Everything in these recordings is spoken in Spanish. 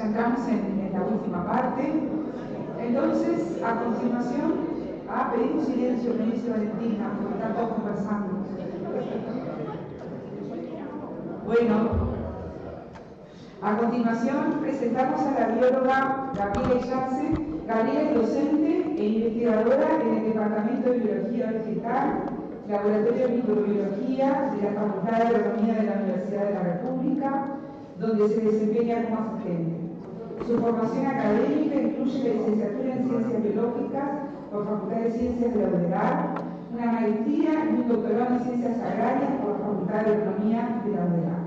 Ya entramos en la última parte. Entonces, a continuación, pedimos silencio, me dice Valentina, porque están todos conversando. Bueno, a continuación presentamos a la bióloga Gabriela Yace. Gabriela es docente e investigadora en el Departamento de Biología Vegetal, Laboratorio de Microbiología de la Facultad de Agronomía de la Universidad de la República, donde se desempeña como asistente. Su formación académica incluye la licenciatura en Ciencias Biológicas por Facultad de Ciencias de la UDELAR, una maestría y un doctorado en Ciencias Agrarias por la Facultad de Agronomía de la UDELAR.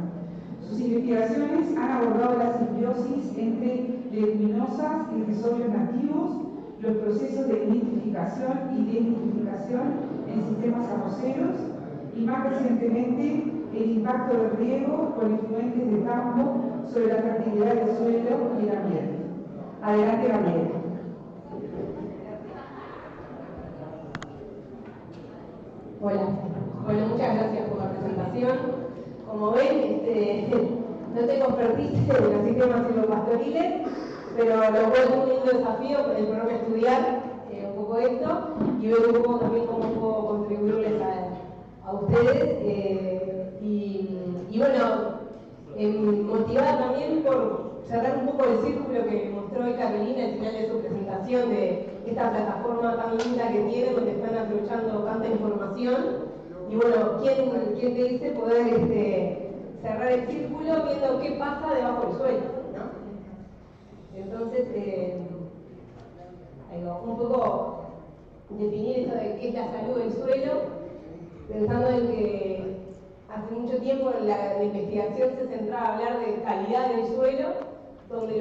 Sus investigaciones han abordado la simbiosis entre leguminosas y rhizobios nativos, los procesos de nidificación y denidificación en sistemas arroceros y, más recientemente, el impacto del riego con efluentes de campo sobre la fertilidad del suelo y el ambiente. Adelante, Gabriela. Hola, bueno, muchas gracias por la presentación. Como ven, no tengo expertise en los sistemas silvopastoriles, pero lo cual es un lindo desafío el programa estudiar un poco esto y ver un poco también cómo puedo contribuirles a ustedes. Y bueno, motivada también por cerrar un poco el círculo que mostró hoy Carolina al final de su presentación de esta plataforma tan linda que tiene, donde están aprovechando tanta información. Y bueno, ¿quién te dice poder cerrar el círculo viendo qué pasa debajo del suelo, ¿no? Entonces, un poco definir eso de qué es la salud del suelo, pensando en que hace mucho tiempo la investigación se centraba a hablar de calidad del suelo, donde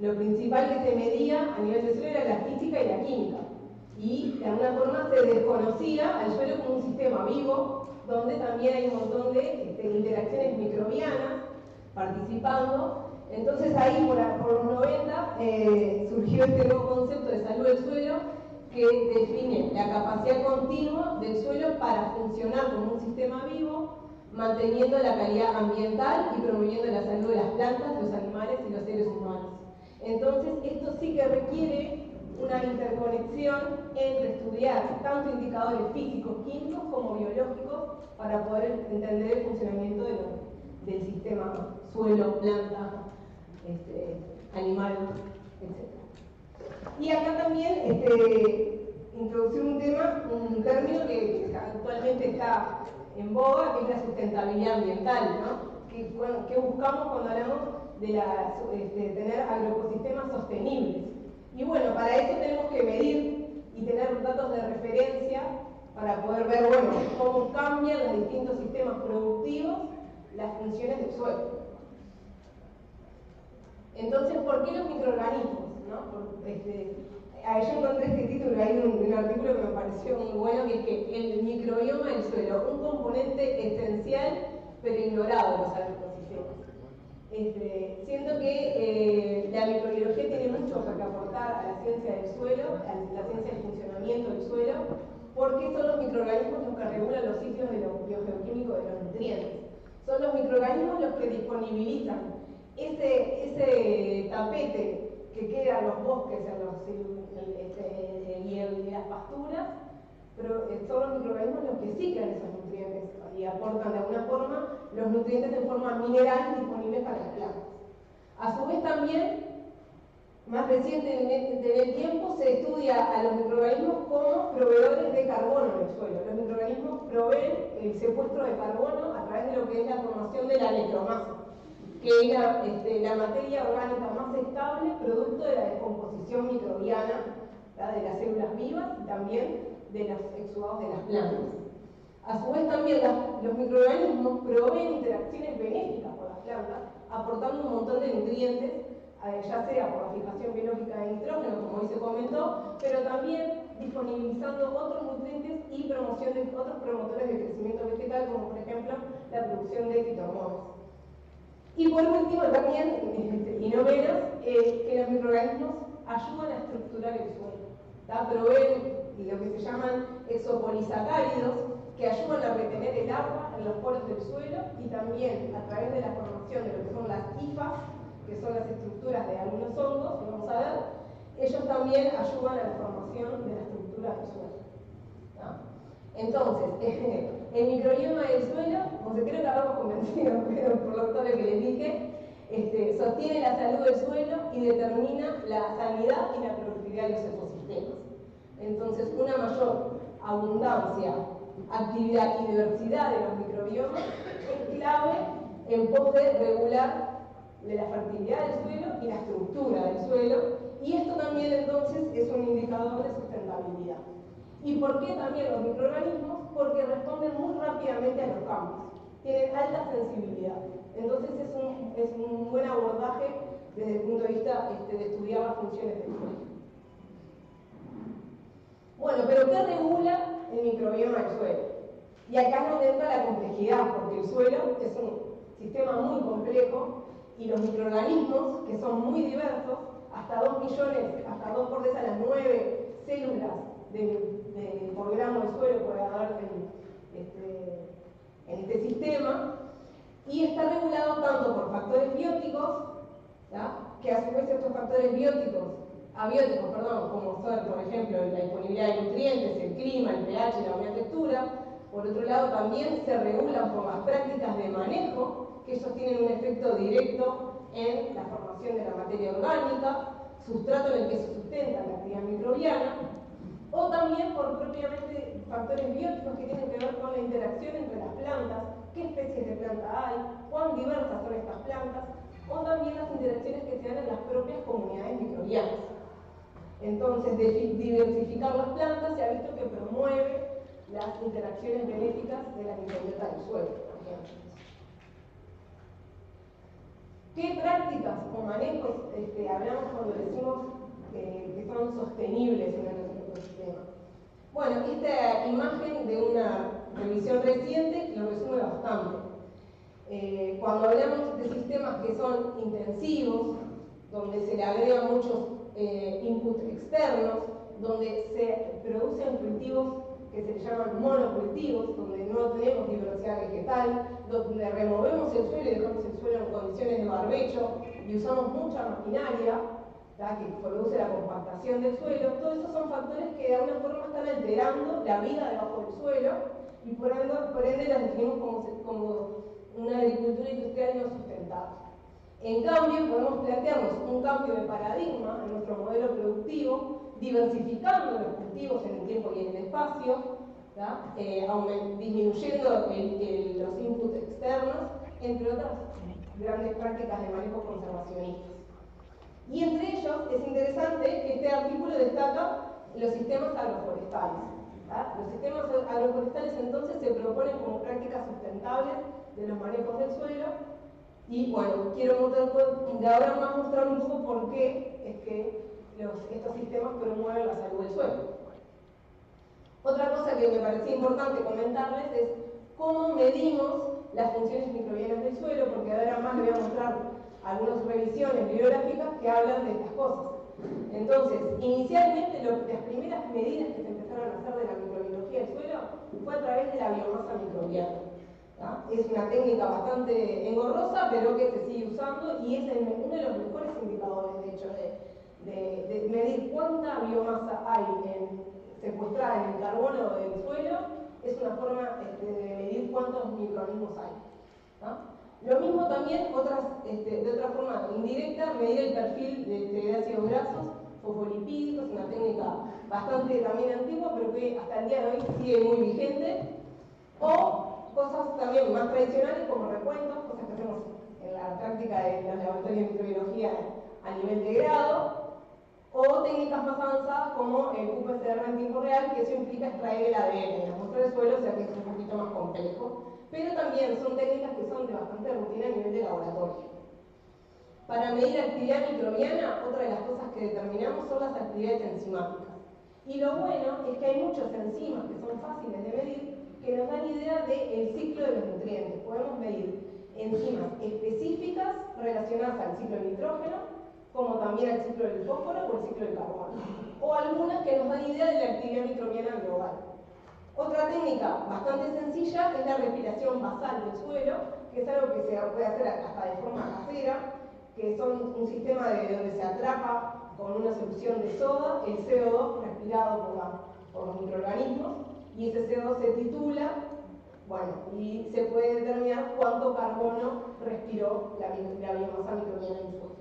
lo principal que se medía a nivel del suelo era la física y la química. Y de alguna forma se desconocía al suelo como un sistema vivo, donde también hay un montón de interacciones microbianas participando. Entonces ahí, por los 90, surgió este nuevo concepto de salud del suelo, que define la capacidad continua del suelo para funcionar como un sistema vivo, manteniendo la calidad ambiental y promoviendo la salud de las plantas, los animales y los seres humanos. Entonces, esto sí que requiere una interconexión entre estudiar tanto indicadores físicos, químicos como biológicos para poder entender el funcionamiento del sistema suelo, planta, animal, etc. Y acá también introducir un término que actualmente está en boga, que es la sustentabilidad ambiental, ¿no? ¿Qué buscamos cuando hablamos de tener agroecosistemas sostenibles? Y bueno, para eso tenemos que medir y tener datos de referencia para poder ver, bueno, cómo cambian los distintos sistemas productivos las funciones del suelo. Entonces, ¿por qué los microorganismos? ¿No? Yo encontré este título, hay un artículo que me pareció muy bueno, que es que el microbioma del suelo, un componente esencial pero ignorado de los agroecosistemas. Siento que la microbiología tiene mucho que aportar a la ciencia del suelo, a la ciencia del funcionamiento del suelo, porque son los microorganismos los que regulan los ciclos biogeoquímicos de los nutrientes. Son los microorganismos los que disponibilizan ese tapete que queda en los bosques y en las pasturas, pero son los microorganismos los que ciclan esos nutrientes y aportan de alguna forma los nutrientes en forma mineral disponibles para las plantas. A su vez también, más reciente en el tiempo, se estudia a los microorganismos como proveedores de carbono en el suelo. Los microorganismos proveen el secuestro de carbono a través de lo que es la formación de la necromasa, que es la materia orgánica más estable producto de la descomposición microbiana, de las células vivas y también de los exudados de las plantas. A su vez también los microorganismos proveen interacciones benéficas con las plantas, aportando un montón de nutrientes, ya sea por la fijación biológica de nitrógeno, como hoy se comentó, pero también disponibilizando otros nutrientes y promoción de otros promotores de crecimiento vegetal, como por ejemplo la producción de fitohormonas. Y por último también, y no menos, que los microorganismos ayudan a estructurar el suelo. Proveen lo que se llaman exopolisacáridos, que ayudan a retener el agua en los poros del suelo y también a través de la formación de lo que son las hifas, que son las estructuras estructuras de algunos hongos, que vamos a ver, ellos también ayudan a la formación de la estructura del suelo. ¿No? Entonces, el microbioma del suelo, como se creo que acabamos convencidos, pero por todo lo que les dije, sostiene la salud del suelo y determina la sanidad y la productividad de los ecosistemas. Entonces, una mayor abundancia, actividad y diversidad de los microbiomas es clave en pos de regular la fertilidad del suelo y la estructura del suelo, y esto también entonces es un indicador de sustentabilidad. ¿Y por qué también los microorganismos? Porque responden muy rápidamente a los cambios, tienen alta sensibilidad. Entonces es un buen abordaje desde el punto de vista de estudiar las funciones del suelo. Bueno, pero ¿qué regula el microbioma del suelo? Y acá es donde entra la complejidad, porque el suelo es un sistema muy complejo y los microorganismos, que son muy diversos, hasta 2 millones, hasta 2 por 10 a las 9 células por gramo de suelo puede haber en este sistema, y está regulado tanto por factores bióticos, ¿ya? Que a su vez estos factores abióticos, como son, por ejemplo, la disponibilidad de nutrientes, el clima, el pH, la humedad textura. Por otro lado, también se regulan por las prácticas de manejo, que ellos tienen un efecto directo en la formación de la materia orgánica, sustrato en el que se sustenta la actividad microbiana, o también por propiamente factores bióticos que tienen que ver con la interacción entre las plantas, qué especies de planta hay, cuán diversas son estas plantas, o también las interacciones que se dan en las propias comunidades microbianas. Entonces, diversificar las plantas se ha visto que promueve las interacciones benéficas de la microbiota del suelo, por ejemplo. ¿Qué prácticas o manejos hablamos cuando decimos que son sostenibles en el ecosistema? Bueno, esta imagen de una revisión reciente lo resume bastante. Cuando hablamos de sistemas que son intensivos, donde se le agregan muchos inputs externos, donde se producen cultivos que se llaman monocultivos, donde no tenemos diversidad vegetal, donde removemos el suelo y dejamos el suelo en condiciones de barbecho y usamos mucha maquinaria, ¿tá? Que produce la compactación del suelo. Todos esos son factores que de alguna forma están alterando la vida debajo del suelo y por ende las definimos como una agricultura industrial no sustentable. En cambio, podemos plantearnos un cambio de paradigma en nuestro modelo productivo, diversificando los cultivos en el tiempo y en el espacio, disminuyendo los inputs externos, entre otras grandes prácticas de manejo conservacionistas. Y entre ellos es interesante que este artículo destaca los sistemas agroforestales. Los sistemas agroforestales entonces se proponen como prácticas sustentables de los manejos del suelo. Y bueno, quiero de ahora más mostrar un poco por qué es que estos sistemas promueven la salud del suelo. Otra cosa que me parecía importante comentarles es cómo medimos las funciones microbianas del suelo, porque ahora más les voy a mostrar algunas revisiones bibliográficas que hablan de estas cosas. Entonces, inicialmente las primeras medidas que se empezaron a hacer de la microbiología del suelo fue a través de la biomasa microbiana. Es una técnica bastante engorrosa, pero que se sigue usando y es uno de los mejores indicadores, de hecho, de medir cuánta biomasa hay secuestrada en el carbono del suelo. Es una forma de medir cuántos microorganismos hay. Lo mismo también, de otra forma indirecta, medir el perfil de ácidos grasos, fosfolipídicos, una técnica bastante también antigua, pero que hasta el día de hoy sigue muy vigente. O cosas también más tradicionales como recuentos, cosas que hacemos en la práctica de los laboratorios de microbiología a nivel de grado, o técnicas más avanzadas como el qPCR en tiempo real, que eso implica extraer el ADN de la muestra del suelo, o sea que es un poquito más complejo, pero también son técnicas que son de bastante rutina a nivel de laboratorio. Para medir actividad microbiana, otra de las cosas que determinamos son las actividades enzimáticas. Y lo bueno es que hay muchas enzimas que son fáciles de medir, que nos dan idea del ciclo de los nutrientes. Podemos medir enzimas específicas relacionadas al ciclo del nitrógeno, como también al ciclo del fósforo o el ciclo del carbono, o algunas que nos dan idea de la actividad microbiana global. Otra técnica bastante sencilla es la respiración basal del suelo, que es algo que se puede hacer hasta de forma casera, que que son un sistema donde se atrapa con una solución de soda el CO2 respirado por los microorganismos, y ese CO2 se titula, bueno, y se puede determinar cuánto carbono respiró la biomasa microbiana en suelo,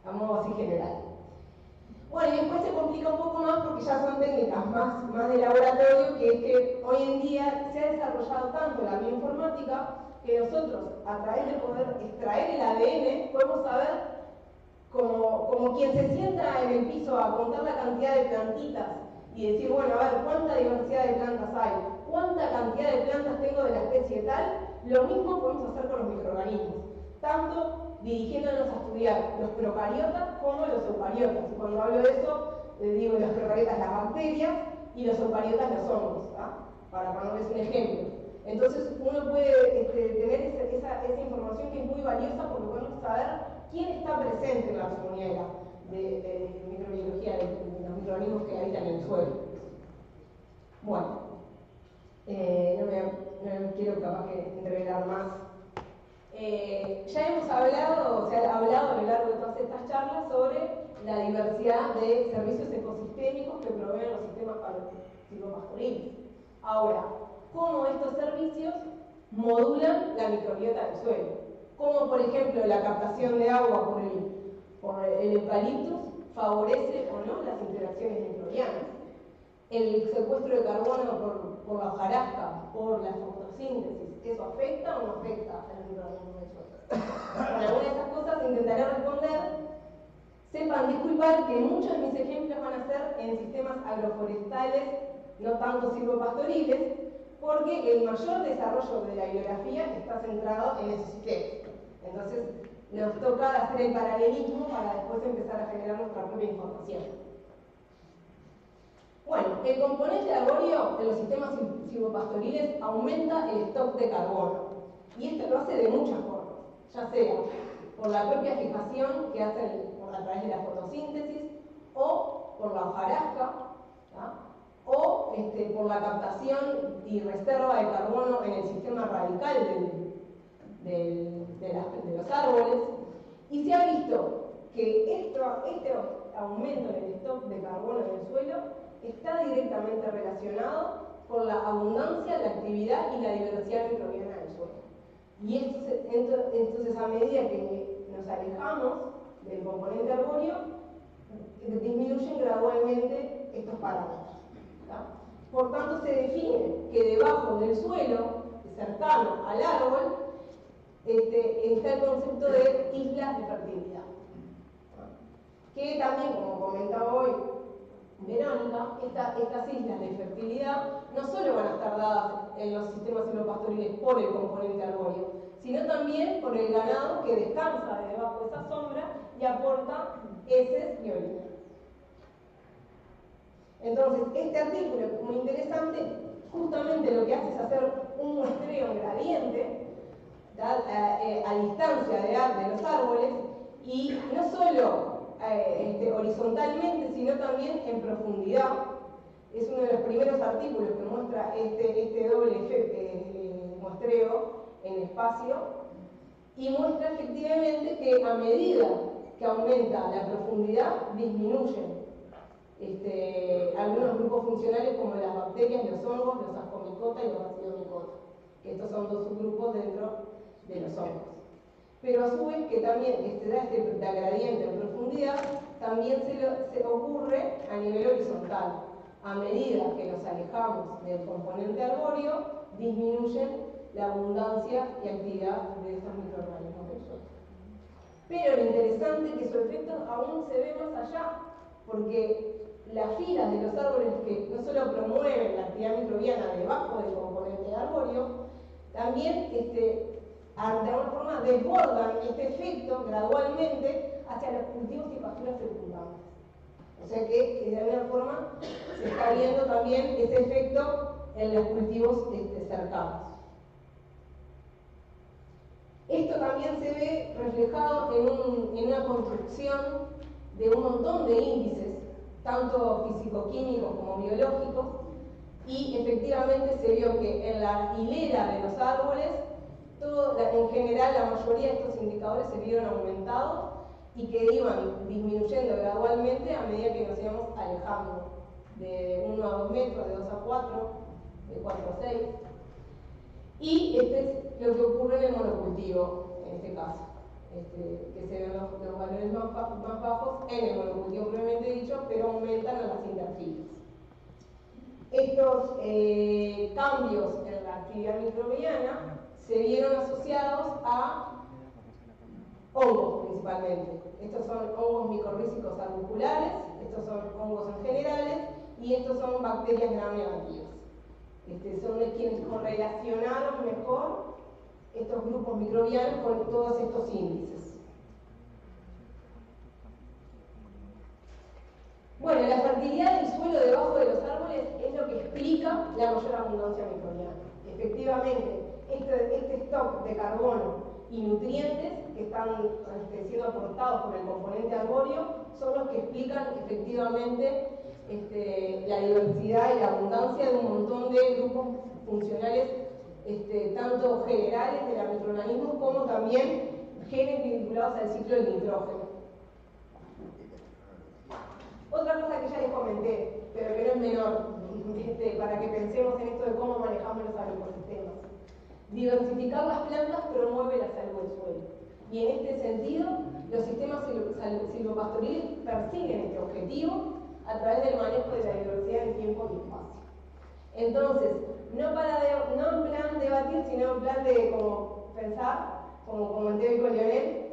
a modo así general. Bueno, y después se complica un poco más porque ya son técnicas más de laboratorio, que es que hoy en día se ha desarrollado tanto la bioinformática que nosotros, a través de poder extraer el ADN, podemos saber, como quien se sienta en el piso a contar la cantidad de plantitas y decir, bueno, a ver, ¿cuánta diversidad de plantas hay? ¿Cuánta cantidad de plantas tengo de la especie tal? Lo mismo podemos hacer con los microorganismos, tanto dirigiéndonos a estudiar los procariotas como los eucariotas. Y cuando hablo de eso, digo los procariotas las bacterias y los eucariotas los hongos, para ponerles un ejemplo. Entonces uno puede tener esa información que es muy valiosa porque podemos saber quién está presente en la comunidad de microbiología de los microorganismos que habitan en el suelo. Bueno, no quiero capaz que revelar más. Ya hemos hablado, se ha hablado a lo largo de todas estas charlas sobre la diversidad de servicios ecosistémicos que proveen los sistemas silvopastoriles. Ahora, ¿cómo estos servicios modulan la microbiota del suelo? Como por ejemplo la captación de agua por el eucaliptus favorece o no las interacciones microbianas. El secuestro de carbono por la hojarasca, por la fotosíntesis, ¿eso afecta o no afecta a los microorganismos del suelo? Con algunas de estas cosas intentaré responder. Sepan disculpar que muchos de mis ejemplos van a ser en sistemas agroforestales, no tanto silvopastoriles, porque el mayor desarrollo de la bibliografía está centrado en esos sistemas. Entonces, nos toca hacer el paralelismo para después empezar a generar nuestra propia información. Bueno, el componente arbóreo de los sistemas silvopastoriles aumenta el stock de carbono. Y esto lo hace de muchas formas, ya sea por la propia fijación que hace a través de la fotosíntesis, o por la hojarasca, o por la captación y reserva de carbono en el sistema radical de los árboles. Y se ha visto que este aumento en el stock de carbono en el suelo está directamente relacionado con la abundancia, la actividad y la diversidad microbiana del suelo. Y entonces a medida que nos alejamos del componente arbóreo, disminuyen gradualmente estos parámetros. Por tanto, se define que debajo del suelo, cercano al árbol, está el concepto de islas de fertilidad. Que también, como comentaba hoy Verónica, estas islas de fertilidad no solo van a estar dadas en los sistemas silvopastoriles por el componente arbóreo, sino también por el ganado que descansa debajo de esa sombra y aporta heces y orina. Entonces, este artículo es muy interesante, justamente lo que hace es hacer un muestreo en gradiente a distancia de los árboles, y no solo horizontalmente, sino también en profundidad. Es uno de los primeros artículos que muestra este doble muestreo en espacio, y muestra efectivamente que a medida que aumenta la profundidad, disminuyen algunos grupos funcionales como las bacterias, los hongos, los ascomicota y los bacillomicota, que estos son dos subgrupos dentro de los hongos. Pero a su vez que también se da este gradiente en profundidad, también se ocurre a nivel horizontal. A medida que nos alejamos del componente arbóreo, disminuyen la abundancia y actividad de estos microorganismos del suelo. Pero lo interesante es que su efecto aún se ve más allá, porque las filas de los árboles que no solo promueven la actividad microbiana debajo del componente arbóreo, también de alguna forma desbordan este efecto gradualmente hacia los cultivos y pasturas circundantes. O sea que de alguna forma se está viendo también ese efecto en los cultivos cercanos. Esto también se ve reflejado en una construcción de un montón de índices, tanto físico-químicos como biológicos, y efectivamente se vio que en la hilera de los árboles, en general la mayoría de estos indicadores se vieron aumentados, y que iban disminuyendo gradualmente a medida que nos íbamos alejando, de 1 a 2 metros, de 2 a 4, de 4 a 6. Y este es lo que ocurre en el monocultivo, en este caso, que se ven los valores más bajos en el monocultivo propiamente dicho, pero aumentan a las interfilas. Estos cambios en la actividad microbiana se vieron asociados a hongos principalmente. Estos son hongos micorrízicos arbusculares, estos son hongos en generales y estos son bacterias gram negativas. Son quienes correlacionaron mejor estos grupos microbianos con todos estos índices. Bueno, la fertilidad del suelo debajo de los árboles es lo que explica la mayor abundancia microbiana. Efectivamente, este stock de carbono y nutrientes que están siendo aportados por el componente arbóreo son los que explican efectivamente la diversidad y la abundancia de un montón de grupos funcionales, tanto generales de los microorganismos como también genes vinculados al ciclo del nitrógeno. Otra cosa que ya les comenté, pero que no es menor, para que pensemos en esto de cómo manejamos los agroecosistemas. Diversificar las plantas promueve la salud del suelo. Y en este sentido, los sistemas silvopastoriles persiguen este objetivo a través del manejo de la diversidad en tiempo y espacio. Entonces, no en plan debatir, sino en plan de como pensar, como comentó Lionel,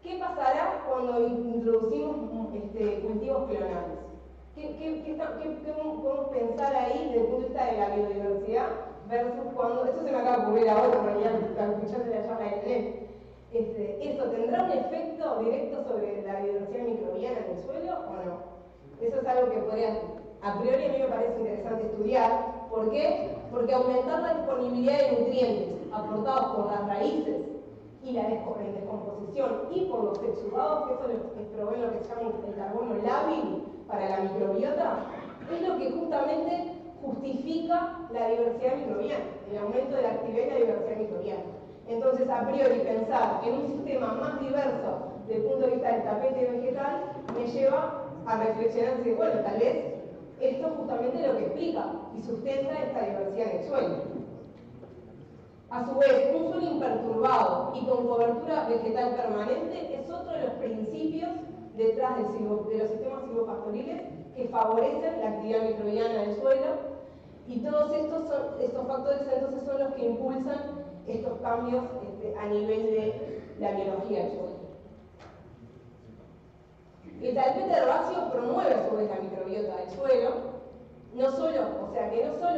¿qué pasará cuando introducimos cultivos clonales? ¿Qué podemos pensar ahí desde el punto de vista de la biodiversidad versus cuando... Esto se me acaba de ocurrir ahora, en realidad, escuchando la charla de Lionel. ¿Esto tendrá un efecto directo sobre la diversidad microbiana en el suelo o no? Eso es algo que podría, a priori a mí me parece interesante estudiar. ¿Por qué? Porque aumentar la disponibilidad de nutrientes aportados por las raíces y la descomposición y por los exudados, que eso les provee lo que se llama el carbono lábil para la microbiota, es lo que justamente justifica la diversidad microbiana, el aumento de la actividad y la diversidad microbiana. Entonces, a priori, pensar en un sistema más diverso desde el punto de vista del tapete vegetal me lleva a reflexionar y decir, bueno, tal vez esto es justamente lo que explica y sustenta esta diversidad en el suelo. A su vez, un suelo imperturbado y con cobertura vegetal permanente es otro de los principios detrás de los sistemas silvopastoriles que favorecen la actividad microbiana del suelo, y todos estos factores entonces son los que impulsan estos cambios a nivel de la biología del suelo. El tapete herbáceo promueve a su vez la microbiota del suelo, no solo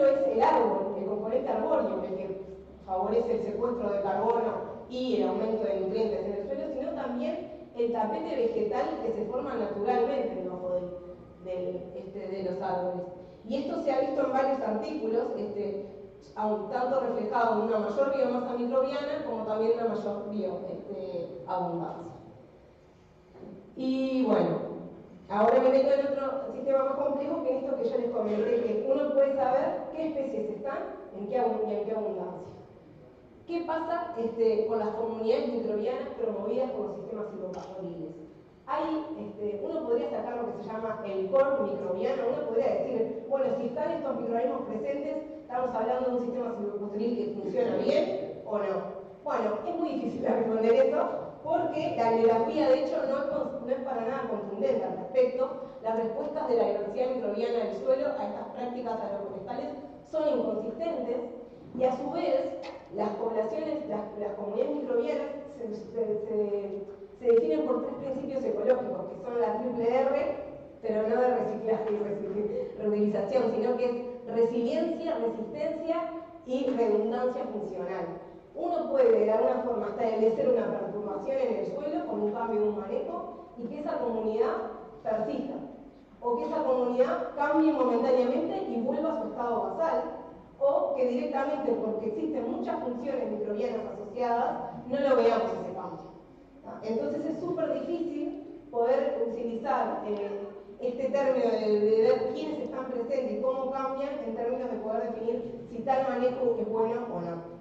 es el árbol, el componente arbóreo el que favorece el secuestro de carbono y el aumento de nutrientes en el suelo, sino también el tapete vegetal que se forma naturalmente debajo de los árboles. Y esto se ha visto en varios artículos, tanto reflejado en una mayor biomasa microbiana como también una mayor abundancia. Y bueno, ahora me meto en otro sistema más complejo, que es esto que yo les comenté, que uno puede saber qué especies están en qué abundancia. ¿Qué pasa con las comunidades microbianas promovidas por los sistemas silvopastoriles? Uno podría sacar lo que se llama el core microbiano, uno podría decir, bueno, si están estos microorganismos presentes, estamos hablando de un sistema silvopastoril que funciona bien o no. Bueno, es muy difícil de responder eso, porque la bibliografía de hecho no es para nada contundente al respecto. Las respuestas de la diversidad microbiana del suelo a estas prácticas agroforestales son inconsistentes, y a su vez las comunidades microbianas se definen por 3 principios ecológicos, que son la triple R, pero no de reciclaje y reutilización, sino que es resiliencia, resistencia y redundancia funcional. Uno puede de alguna forma establecer una perturbación en el suelo con un cambio de un manejo y que esa comunidad persista, o que esa comunidad cambie momentáneamente y vuelva a su estado basal, o que directamente, porque existen muchas funciones microbianas asociadas, no lo veamos ese cambio. Entonces es súper difícil poder utilizar este término de ver quiénes están presentes y cómo cambian en términos de poder definir si tal manejo es bueno o no.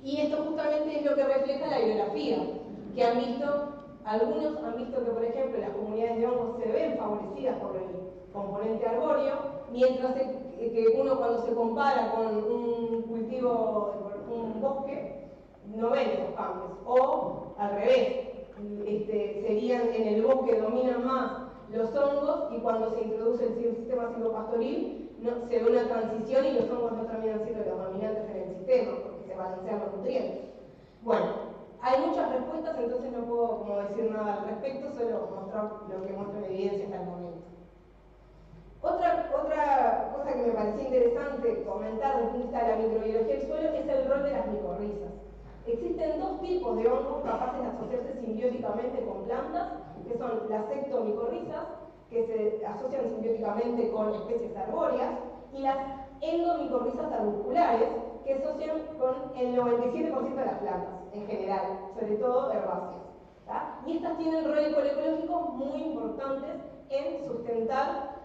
Y esto justamente es lo que refleja la bibliografía, que han visto Algunos han visto que, por ejemplo, las comunidades de hongos se ven favorecidas por el componente arbóreo, mientras que uno cuando se compara con un cultivo, un bosque, no ven esos cambios. O al revés, serían en el bosque dominan más los hongos y cuando se introduce el sistema silvopastoril se ve una transición y los hongos no terminan siendo los dominantes en el sistema porque se balancean los nutrientes. Bueno, hay muchas respuestas, entonces no puedo como decir nada al respecto, solo mostrar lo que muestra la evidencia hasta el momento. Otra cosa que me pareció interesante comentar desde el punto de vista de la microbiología del suelo es el rol de las micorrizas. Existen dos tipos de hongos capaces de asociarse simbióticamente con plantas, que son las ectomicorrizas, que se asocian simbióticamente con especies arbóreas, y las endomicorrizas arbusculares, que asocian con el 97% de las plantas, en general, sobre todo herbáceas. ¿Tá? Y estas tienen roles ecológicos muy importantes en sustentar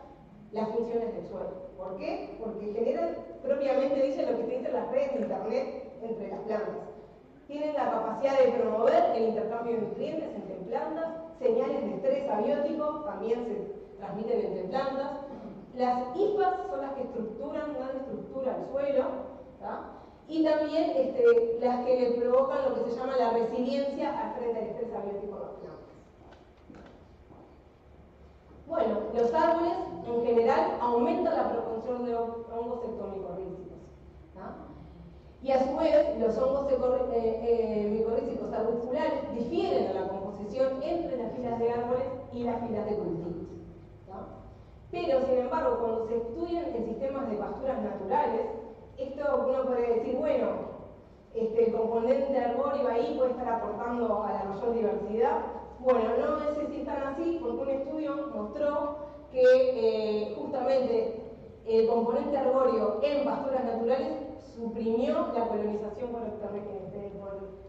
las funciones del suelo. ¿Por qué? Porque generan, propiamente dice lo que te dicen las redes de internet entre las plantas. Tienen la capacidad de promover el intercambio de nutrientes entre plantas, señales de estrés abiótico también se transmiten entre plantas. Las hifas son las que dan estructura al suelo, ¿tá? Y también las que le provocan lo que se llama la resiliencia frente al estrés abiótico en las plantas. Bueno, los árboles en general aumentan la proporción de hongos ectomicorrícicos. Y a su vez, los hongos micorrícicos arbusculares difieren en la composición entre las filas de árboles y las filas de cultivos. Pero, sin embargo, cuando se estudian en sistemas de pasturas naturales, esto uno puede decir, bueno, el componente arbóreo ahí puede estar aportando a la mayor diversidad. Bueno, no es si están así, porque un estudio mostró que justamente el componente arbóreo en pasturas naturales suprimió la colonización por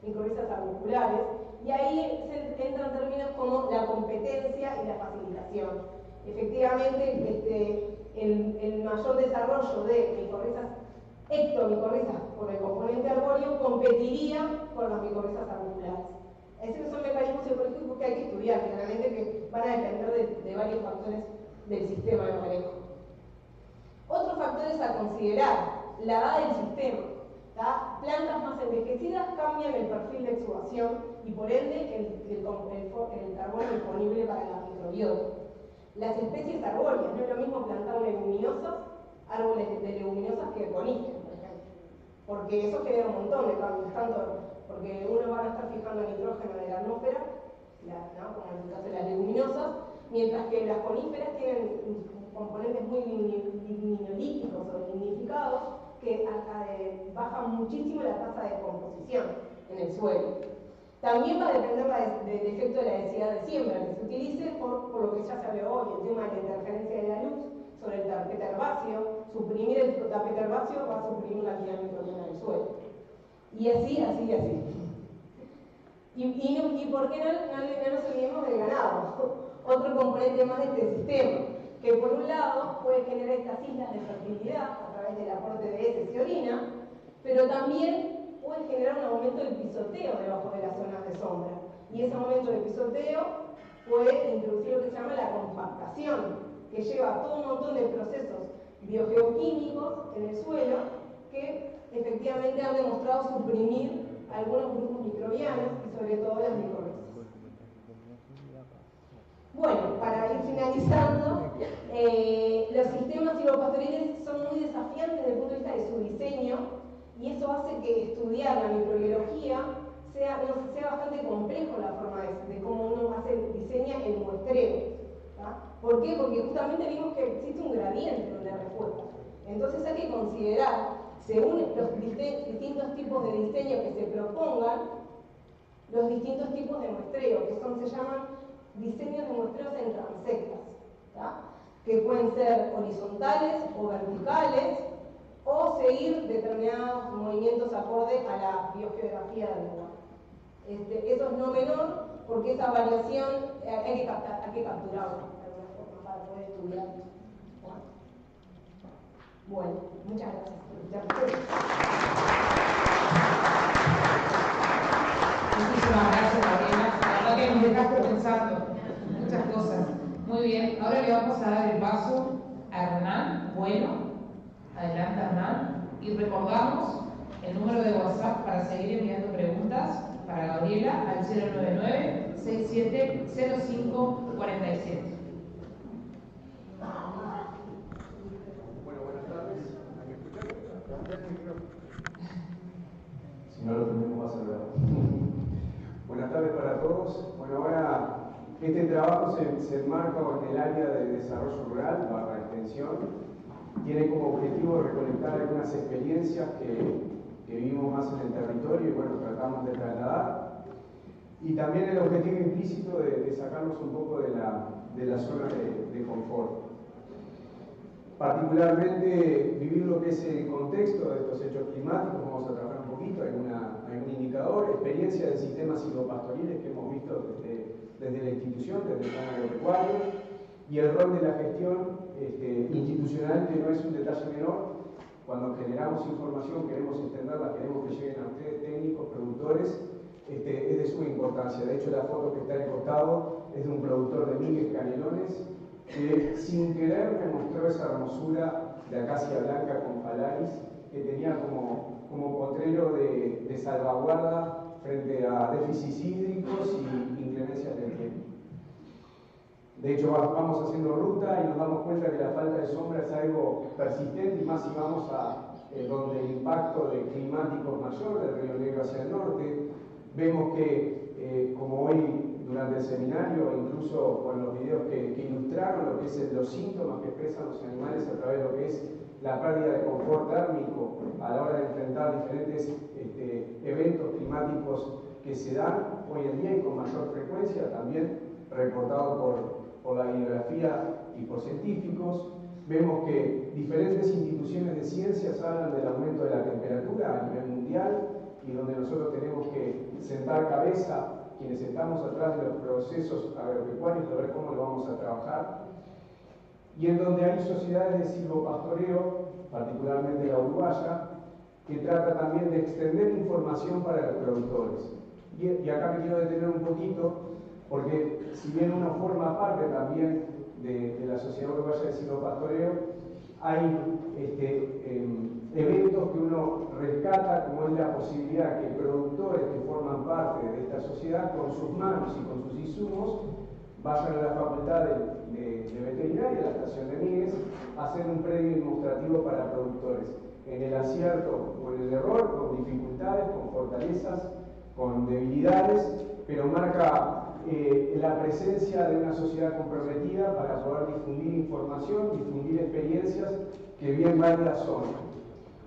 micorrizas arbusculares, y ahí entran términos como la competencia y la facilitación. Efectivamente, el mayor desarrollo de ectomicorrizas por el componente arbóreo competiría con las micorrizas arbusculares. Esos son mecanismos ecológicos que hay que estudiar, claramente, que van a depender de varios factores del sistema de manejo. Otros factores a considerar: la edad del sistema. Plantas más envejecidas cambian el perfil de exudación y por ende el carbono disponible para la microbiota. Las especies arbóreas, no es lo mismo plantar leguminosas, árboles de leguminosas que coníferas, por ejemplo, porque eso genera un montón de cambios, tanto porque unos van a estar fijando nitrógeno de la atmósfera, como en el caso de las leguminosas, mientras que las coníferas tienen componentes muy lignolíticos o lignificados que bajan muchísimo la tasa de descomposición en el suelo. También va a depender del efecto de la densidad de siembra que se utilice, por lo que ya se habló hoy, el tema de la interferencia de la luz sobre el tapete herbáceo. Suprimir el tapete herbáceo va a suprimir la actividad microbiana del suelo. Y así. ¿Y por qué no nos olvidemos del ganado? Otro componente más de este sistema, que por un lado puede generar estas islas de fertilidad a través del aporte de heces y orina, pero también puede generar un aumento del pisoteo debajo de las zonas de sombra. Y ese aumento del pisoteo puede introducir lo que se llama la compactación, que lleva a todo un montón de procesos biogeoquímicos en el suelo que efectivamente han demostrado suprimir algunos grupos microbianos y sobre todo las micorrizas. Bueno, para ir finalizando, los sistemas silvopastoriles son muy desafiantes desde el punto de vista de su diseño, y eso hace que estudiar la microbiología sea bastante complejo la forma de cómo uno diseña el muestreo. ¿Por qué? Porque justamente vimos que existe un gradiente de respuesta. Entonces hay que considerar, según los distintos tipos de diseño que se propongan, los distintos tipos de muestreo, que se llaman diseños de muestreos en transectas, que pueden ser horizontales o verticales, o seguir determinados movimientos acorde a la biogeografía del lugar. Eso es no menor, porque esa variación hay que capturarla de alguna forma para poder estudiarla. Bueno, muchas gracias. Muchísimas gracias, Gabriela. La verdad que nos dejaste Muy bien, ahora le vamos a dar el paso a Hernán Bueno. Adelante, Hernán. Y recordamos el número de WhatsApp para seguir enviando preguntas para Gabriela al 099-670547. Bueno, buenas tardes. ¿Me escuchan? Si no lo tenemos más cerrado. Buenas tardes para todos. Bueno, ahora este trabajo se enmarca en el área de desarrollo rural, barra extensión. Tiene como objetivo recolectar algunas experiencias que vivimos más en el territorio y bueno, tratamos de trasladar. Y también el objetivo implícito de sacarnos un poco de la zona de confort. Particularmente vivir lo que es el contexto de estos hechos climáticos, vamos a trabajar un poquito, hay un indicador, experiencia de sistemas silvopastoriles que hemos visto desde la institución, desde el plan agropecuario, y el rol de la gestión institucional, que no es un detalle menor. Cuando generamos información, queremos extenderla, queremos que lleguen a ustedes técnicos, productores, es de suma importancia. De hecho, la foto que está al costado es de un productor de migues canelones, que sin querer me mostró esa hermosura de acacia blanca con palaris, que tenía como potrero de salvaguarda frente a déficits hídricos y inclemencias del tiempo. De hecho, vamos haciendo ruta y nos damos cuenta que la falta de sombra es algo persistente, y más si vamos a donde el impacto climático es mayor, del Río Negro hacia el norte. Vemos que, como hoy durante el seminario, incluso con los videos que ilustraron lo que es los síntomas que expresan los animales a través de lo que es la pérdida de confort térmico a la hora de enfrentar diferentes eventos climáticos que se dan hoy en día y con mayor frecuencia, también reportado por la bibliografía y por científicos. Vemos que diferentes instituciones de ciencias hablan del aumento de la temperatura a nivel mundial, y donde nosotros tenemos que sentar cabeza, quienes estamos atrás de los procesos agropecuarios, de ver cómo lo vamos a trabajar, y en donde hay sociedades de silvopastoreo, particularmente la uruguaya, que trata también de extender información para los productores. Y acá me quiero detener un poquito, porque si bien uno forma parte también de la sociedad uruguaya de silvopastoreo, hay eventos que uno rescata, como es la posibilidad que productores que forman parte de esta sociedad, con sus manos y con sus insumos, vayan a la facultad de veterinaria, a la estación de Migues, a hacer un predio demostrativo para productores, en el acierto o en el error, con dificultades, con fortalezas, con debilidades, pero marca la presencia de una sociedad comprometida para poder difundir información, difundir experiencias que bien válidas son.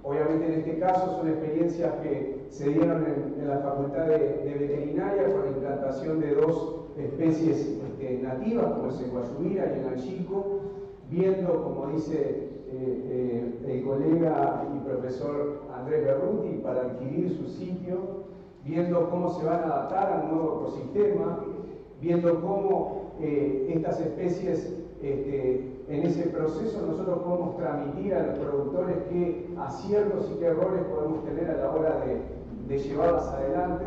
Obviamente en este caso son experiencias que se dieron en la Facultad de Veterinaria con la implantación de dos especies nativas, como es el guayubira y el anchico, viendo, como dice el colega y profesor Andrés Berruti, para adquirir su sitio, viendo cómo se van a adaptar al nuevo ecosistema, viendo cómo estas especies, en ese proceso nosotros podemos transmitir a los productores qué aciertos y qué errores podemos tener a la hora de llevarlas adelante.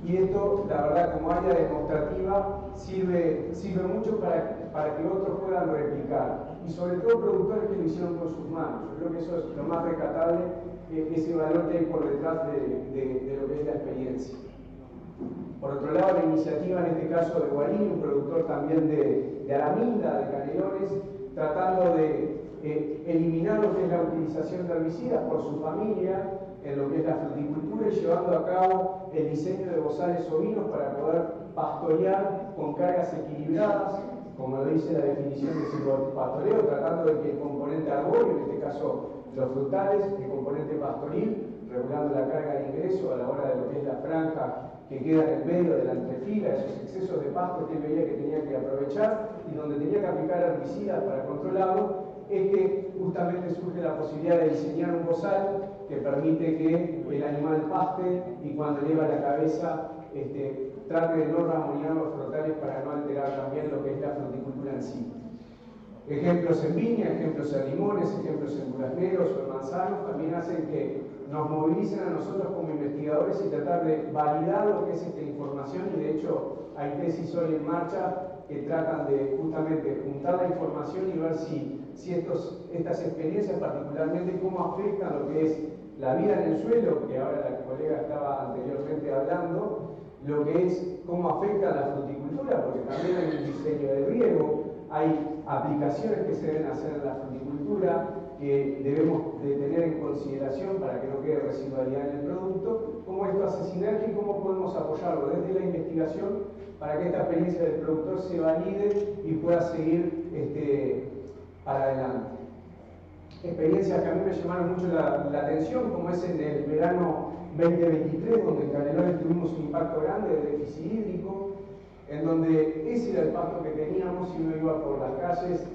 Y esto, la verdad, como área demostrativa, sirve mucho para que otros puedan replicar. Y sobre todo productores que lo hicieron con sus manos. Yo creo que eso es lo más rescatable, ese valor que hay por detrás de lo que es la experiencia. Por otro lado, la iniciativa en este caso de Guarini, un productor también de Araminda, de Canelones, tratando de eliminar lo que es la utilización de herbicidas por su familia en lo que es la fruticultura, y llevando a cabo el diseño de bozales ovinos para poder pastorear con cargas equilibradas, como lo dice la definición de silvopastoreo, tratando de que el componente arbóreo, en este caso los frutales, el componente pastoril, regulando la carga de ingreso a la hora de lo que es la franja que queda en el medio de la entrefila, esos excesos de pasto que él veía que tenía que aprovechar y donde tenía que aplicar herbicidas para controlarlo, es que justamente surge la posibilidad de diseñar un bozal que permite que el animal paste y cuando eleva la cabeza trate de no ramonear los frutales para no alterar también lo que es la fruticultura en sí. Ejemplos en viña, ejemplos en limones, ejemplos en durazneros o en manzanos también hacen que nos movilicen a nosotros como investigadores y tratar de validar lo que es esta información, y de hecho hay tesis hoy en marcha que tratan de justamente juntar la información y ver si estas experiencias particularmente cómo afectan lo que es la vida en el suelo, que ahora la colega estaba anteriormente hablando, lo que es cómo afecta a la fruticultura, porque también hay un diseño de riego, hay aplicaciones que se deben hacer en la fruticultura que debemos de tener en consideración para que no quede residualidad en el producto, cómo esto hace sinergia y cómo podemos apoyarlo desde la investigación para que esta experiencia del productor se valide y pueda seguir para adelante. Experiencias que a mí me llamaron mucho la atención, como es en el verano 2023, donde en Canelones tuvimos un impacto grande de déficit hídrico, en donde ese era el pasto que teníamos y uno iba por las calles,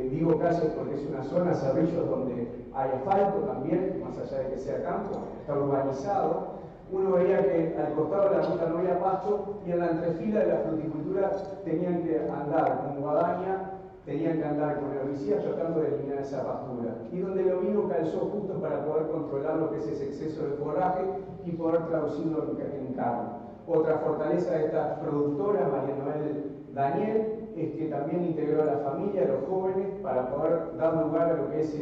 digo calles porque es una zona, Cerrillos, donde hay asfalto también, más allá de que sea campo, está urbanizado. Uno veía que al costado de la ruta no había pasto y en la entrefila de la fruticultura tenían que andar con guadaña, tenían que andar con herbicidas tratando de eliminar esa pastura. Y donde el ovino calzó justo para poder controlar lo que es ese exceso de forraje y poder traducirlo en carne. Otra fortaleza de esta productora, María Noel Daniel, es que también integró a la familia, a los jóvenes, para poder dar lugar a lo que es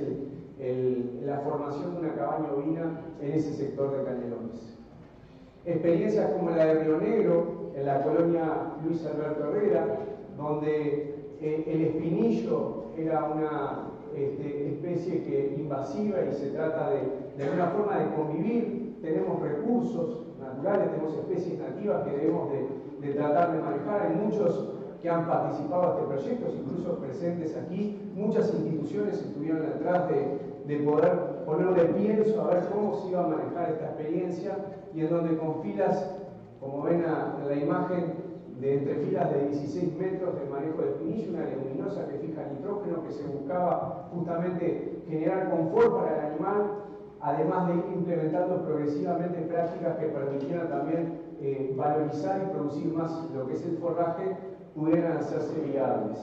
la formación de una cabaña ovina en ese sector de Canelones. Experiencias como la de Río Negro, en la colonia Luis Alberto Herrera, donde el espinillo era una especie invasiva y se trata de alguna forma de convivir. Tenemos recursos naturales, tenemos especies nativas que debemos de tratar de manejar. Hay muchos que han participado de este proyecto, incluso presentes aquí. Muchas instituciones estuvieron detrás de poder ponerle pienso a ver cómo se iba a manejar esta experiencia y en donde con filas, como ven en la imagen, de entre filas de 16 metros de manejo de espinillo, una leguminosa que fija nitrógeno, que se buscaba justamente generar confort para el animal, además de ir implementando progresivamente prácticas que permitieran también valorizar y producir más lo que es el forraje, pudieran hacerse viables.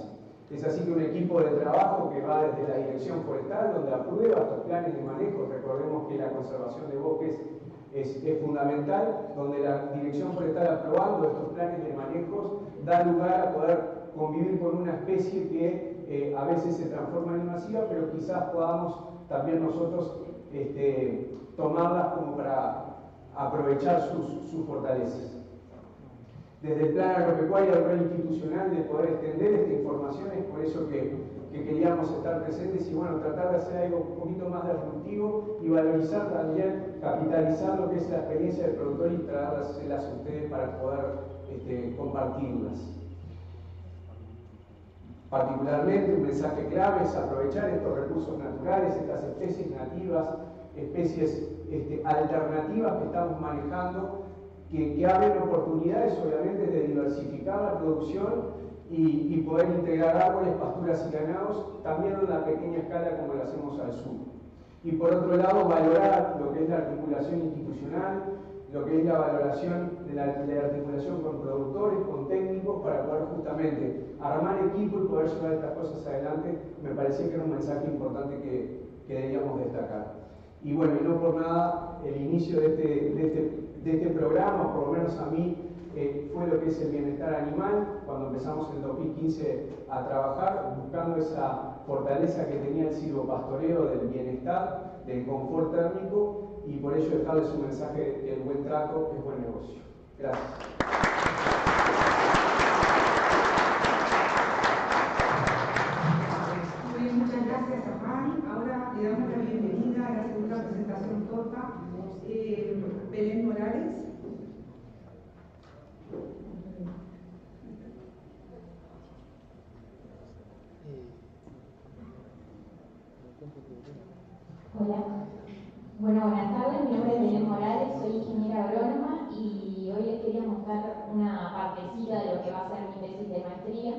Es así que un equipo de trabajo que va desde la Dirección Forestal, donde aprueba estos planes de manejo, recordemos que la conservación de bosques es fundamental, donde la Dirección Forestal aprobando estos planes de manejos da lugar a poder convivir con una especie que a veces se transforma en invasiva, pero quizás podamos también nosotros tomarlas como para aprovechar sus fortalezas. Desde el plan agropecuario al rol institucional de poder extender esta información, es por eso que queríamos estar presentes y bueno, tratar de hacer algo un poquito más disruptivo y valorizar también, capitalizar lo que es la experiencia del productor y traérselas a ustedes para poder compartirlas. Particularmente un mensaje clave es aprovechar estos recursos naturales, estas especies nativas, especies alternativas que estamos manejando, que abren oportunidades obviamente de diversificar la producción y poder integrar árboles, pasturas y ganados también en una pequeña escala como lo hacemos al sur. Y por otro lado, valorar lo que es la articulación institucional, lo que es la valoración de la articulación con productores, con técnicos, para poder justamente armar equipo y poder llevar estas cosas adelante. Me parecía que era un mensaje importante que debíamos destacar. Y bueno, y no por nada, el inicio de este programa, por lo menos a mí, fue lo que es el bienestar animal, cuando empezamos en 2015 a trabajar, buscando esa fortaleza que tenía el silvopastoreo del bienestar, del confort térmico, y por ello dejarles un mensaje que el buen trato es buen negocio. Gracias. Muy bien, muchas gracias a Mari. Ahora le damos la bienvenida a la segunda presentación torta, Belén Morales. Hola, bueno, buenas tardes, mi nombre es Belén Morales, soy ingeniera agrónoma y hoy les quería mostrar una partecita de lo que va a ser mi tesis de maestría.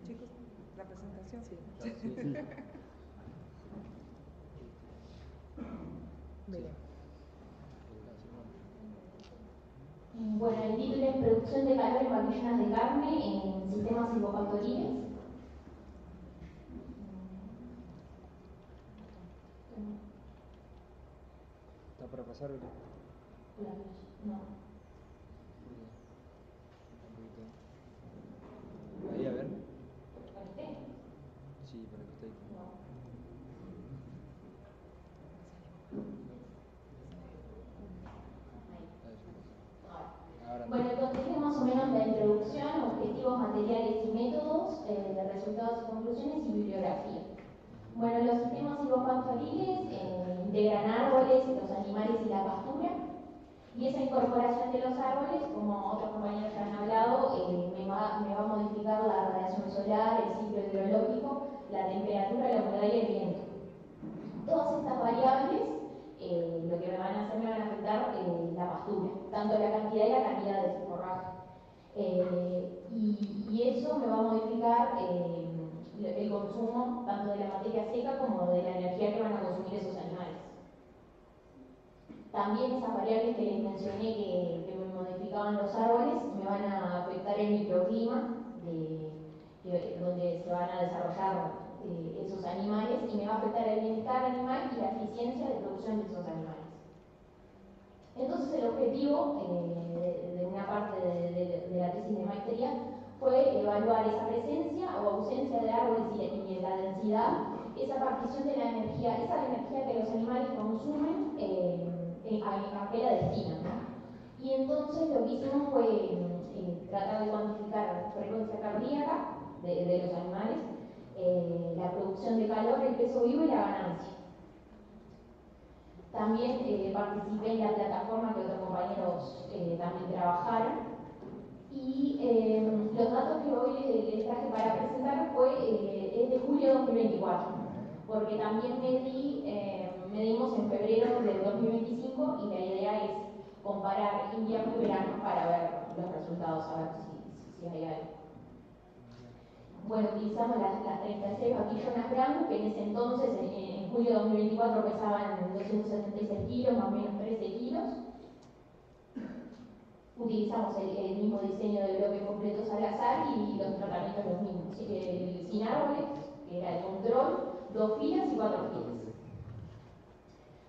Chicos, la presentación. Bueno, el título es Producción de calor en vaquillonas de carne en sistemas silvopastoriles. ¿Está para pasar? No. Ahí, a ver. ¿Conecté? Sí, para que esté ahí. No. Ahora no. Bueno, entonces es más o menos la introducción, objetivos, materiales y métodos, de resultados y conclusiones y bibliografía. Bueno, los sistemas silvopastoriles integran árboles, los animales y la pastura. Y esa incorporación de los árboles, como otros compañeros ya han hablado, me va a modificar la radiación solar, el ciclo hidrológico, la temperatura, la humedad y el viento. Todas estas variables lo que me van a hacer, me van a afectar la pastura, tanto la cantidad y la calidad de ese forraje. Y eso me va a modificar el consumo tanto de la materia seca como de la energía que van a consumir esos animales. También esas variables que les mencioné que me modificaban los árboles me van a afectar el microclima donde se van a desarrollar esos animales, y me va a afectar el bienestar animal y la eficiencia de producción de esos animales. Entonces el objetivo de una parte de la tesis de maestría fue evaluar esa presencia o ausencia de árboles y la densidad, esa partición de la energía, esa energía que los animales consumen, a qué la destinan, ¿no? Y entonces lo que hicimos fue tratar de cuantificar la frecuencia cardíaca de los animales, la producción de calor, el peso vivo y la ganancia. También participé en la plataforma que otros compañeros también trabajaron. Y los datos que hoy les traje para presentar es de julio de 2024, porque también medimos en febrero del 2025, y la idea es comparar invierno y verano para ver los resultados, a ver si hay algo. Bueno, utilizamos las 36 vaquillonas Gram, que en ese entonces, en julio de 2024, pesaban 276 kilos, más o menos 13 kilos. Utilizamos el mismo diseño de bloques completos al azar y los tratamientos los mismos. Sin árboles, que era el control, 2 filas y 4 filas.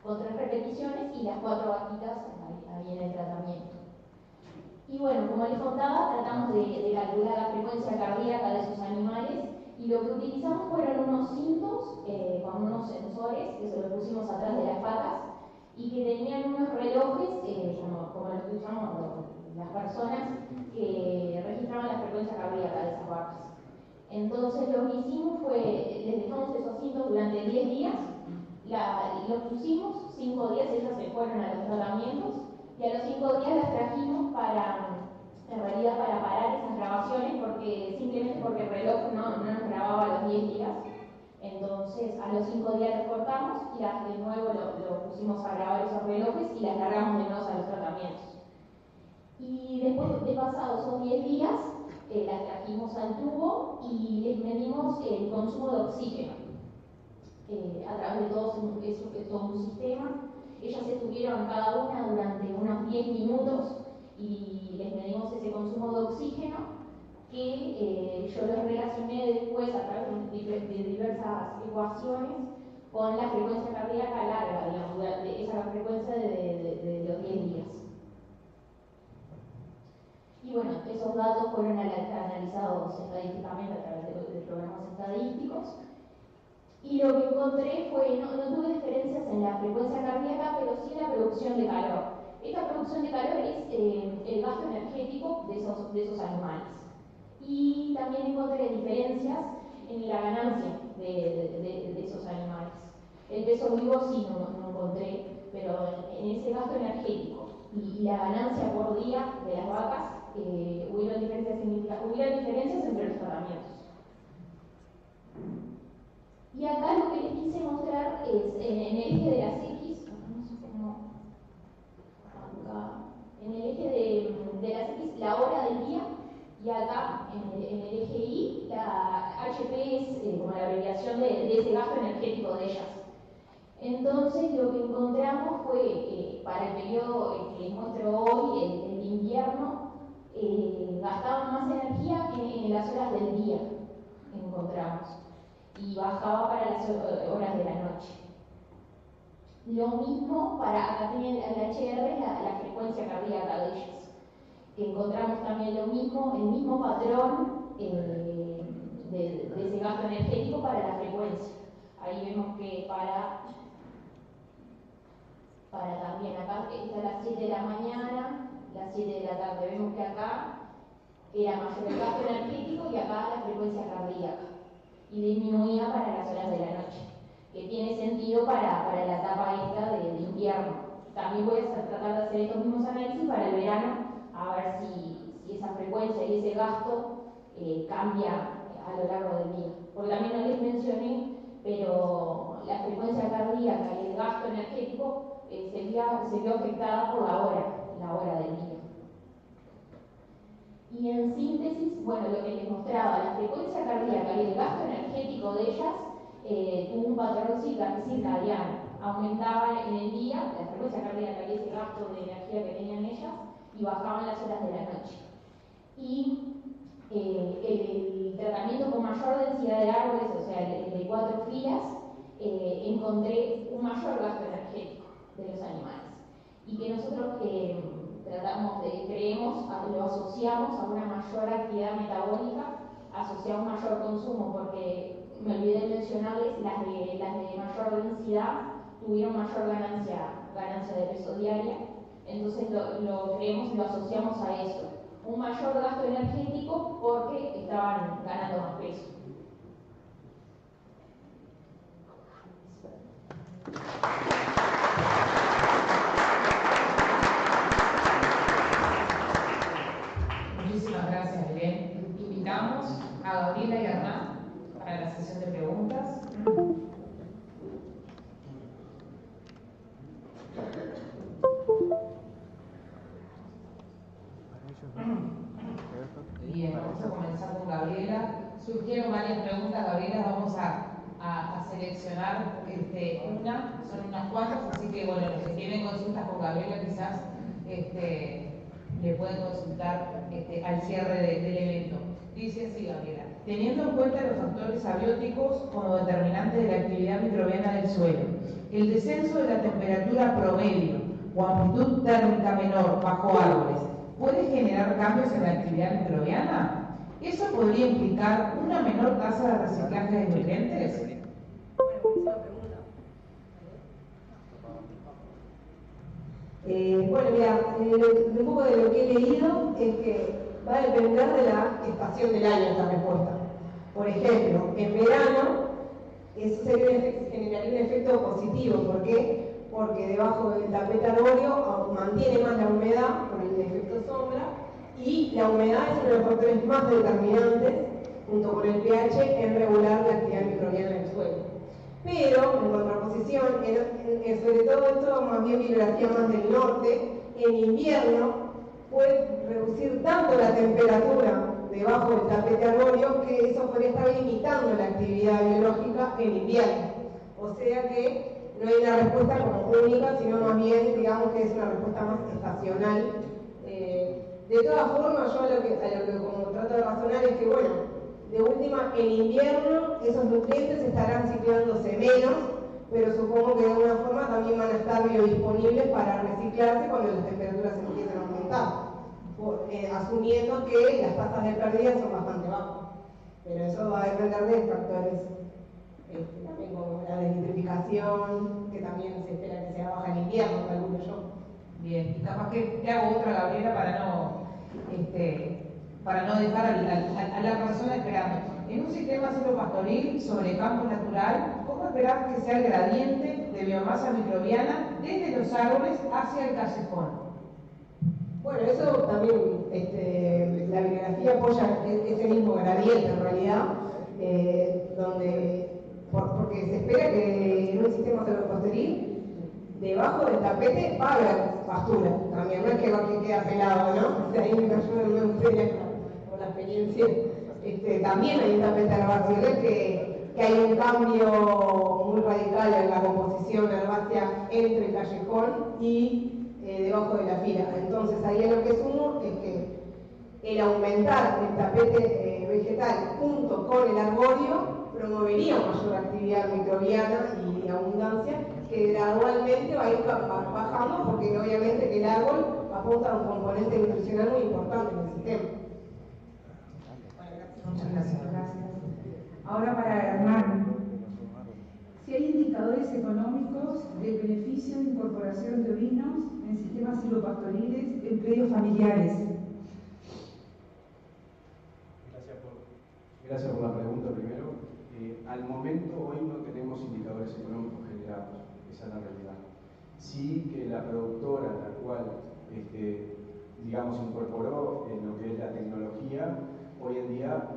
Con 3 repeticiones y las 4 vaquitas ahí en el tratamiento. Y bueno, como les contaba, tratamos de calcular la frecuencia cardíaca de esos animales, y lo que utilizamos fueron unos cintos con unos sensores que se los pusimos atrás de las patas y que tenían unos relojes como los que usamos las personas que registraban la frecuencia cardíaca de esas vacas. Entonces lo que hicimos fue, les dejamos esos cintos durante 10 días, los pusimos, 5 días ellas se fueron a los tratamientos, y a los 5 días las trajimos en realidad para parar esas grabaciones, simplemente porque el reloj no nos grababa a los 10 días. Entonces a los 5 días los cortamos y de nuevo lo pusimos a grabar esos relojes y las largamos de nuevo a los tratamientos. Y después de pasados esos 10 días, las trajimos al tubo y les medimos el consumo de oxígeno a través de todo un sistema. Ellas estuvieron cada una durante unos 10 minutos y les medimos ese consumo de oxígeno, que yo los relacioné después a través de diversas ecuaciones con la frecuencia cardíaca larga, digamos, esa frecuencia de los 10 días. Y bueno, esos datos fueron analizados estadísticamente a través de programas estadísticos. Y lo que encontré fue, no tuve diferencias en la frecuencia cardíaca, pero sí en la producción de calor. Esta producción de calor es el gasto energético de esos animales. Y también encontré diferencias en la ganancia de esos animales. El peso vivo sí no encontré, pero en ese gasto energético y la ganancia por día de las vacas, hubieron diferencias entre los tratamientos. Y acá lo que les quise mostrar es en el eje de las X, no sé cómo, acá, en el eje de las X la hora del día, y acá en el eje Y la HP es como la abreviación de ese gasto energético de ellas. Entonces lo que encontramos fue, para el periodo que les muestro hoy, el invierno, gastaban más energía en las horas del día, encontramos, y bajaba para las horas de la noche. Lo mismo para, acá tienen el HR, la frecuencia cardíaca de ellas. Encontramos también lo mismo, el mismo patrón de ese gasto energético para la frecuencia. Ahí vemos que para también acá está a las 7 de la mañana, las 7 de la tarde. Vemos que acá era mayor el gasto energético y acá la frecuencia cardíaca. Y disminuía para las horas de la noche, que tiene sentido para la etapa esta de invierno. También voy a tratar de hacer estos mismos análisis para el verano, a ver si esa frecuencia y ese gasto cambia a lo largo del día. Porque también no les mencioné, pero la frecuencia cardíaca y el gasto energético se vio afectada por la hora del día. Y en síntesis, bueno, lo que les mostraba, la frecuencia cardíaca y el gasto energético de ellas tuvo un patrón circadiano. Aumentaba en el día la frecuencia cardíaca y ese gasto de energía que tenían ellas y bajaban las horas de la noche. Y el tratamiento con mayor densidad de árboles, o sea, el de 4 filas, encontré un mayor gasto energético de los animales. Y que nosotros creemos, lo asociamos a una mayor actividad metabólica, asociado a un mayor consumo, porque me olvidé de mencionarles, las de mayor densidad tuvieron mayor ganancia de peso diaria. Entonces lo creemos y lo asociamos a eso. Un mayor gasto energético porque estaban ganando más peso. Muchísimas gracias, Belén. Invitamos a Gabriela y a Hernán para la sesión de preguntas. Bien, vamos a comenzar con Gabriela. Surgieron varias preguntas, Gabriela, vamos a seleccionar son unas cuantas, así que bueno, los que tienen consultas con Gabriela quizás le pueden consultar al cierre del evento. Dice así, Gabriela: teniendo en cuenta los factores abióticos como determinantes de la actividad microbiana del suelo, el descenso de la temperatura promedio o amplitud térmica menor bajo árboles puede generar cambios en la actividad microbiana. ¿Eso podría implicar una menor tasa de reciclaje de nutrientes? Buenísima pregunta. Bueno, mira, un poco de lo que he leído es que va a depender de la estación del año esta respuesta. Por ejemplo, en verano eso generaría un efecto positivo. ¿Por qué? Porque debajo del tapete arbóreo mantiene más la humedad con el efecto sombra, y la humedad es uno de los factores más determinantes, junto con el pH, en regular la actividad microbiana del suelo. Pero, en contraposición, sobre todo esto más bien bibliografía más del norte, en invierno puede reducir tanto la temperatura debajo del tapete arbóreo que eso podría estar limitando la actividad biológica en invierno. O sea que no hay una respuesta como única, sino más bien, digamos que es una respuesta más estacional. De todas formas, yo a lo que como trato de razonar es que, bueno, de última, en invierno esos nutrientes estarán ciclándose menos, pero supongo que de alguna forma también van a estar biodisponibles para reciclarse cuando las temperaturas empiecen a aumentar, asumiendo que las tasas de pérdida son bastante bajas. Pero eso va a depender de factores también como la desnitrificación, que también se espera que sea baja en invierno, calculo yo. Bien, y capaz que te hago otra, Gabriela, para no dejar a la persona esperando. En un sistema silvopastoril sobre campo natural, ¿cómo esperar que sea el gradiente de biomasa microbiana desde los árboles hacia el callejón? Bueno, eso también, la bibliografía apoya ese mismo gradiente en realidad, porque se espera que en un sistema silvopastoril debajo del tapete va a haber pastura también, no es que queda pelado, ¿no? O sea, ahí me ayuda una historia por la experiencia. También hay un tapete herbáceo, es que hay un cambio muy radical en la composición herbácea entre el callejón y debajo de la fila. Entonces ahí lo que sumo es que el aumentar el tapete vegetal junto con el arbóreo promovería mayor actividad microbiana y abundancia, que gradualmente va a ir bajando, porque obviamente que el árbol apunta a un componente nutricional muy importante en el sistema. Muchas gracias. Ahora para Hernán. Si hay indicadores económicos del beneficio de incorporación de ovinos en sistemas silvopastoriles en predios familiares. Gracias por la pregunta primero. Al momento hoy no tenemos indicadores económicos generados, esa es la realidad. Sí que la productora, la cual digamos incorporó en lo que es la tecnología, hoy en día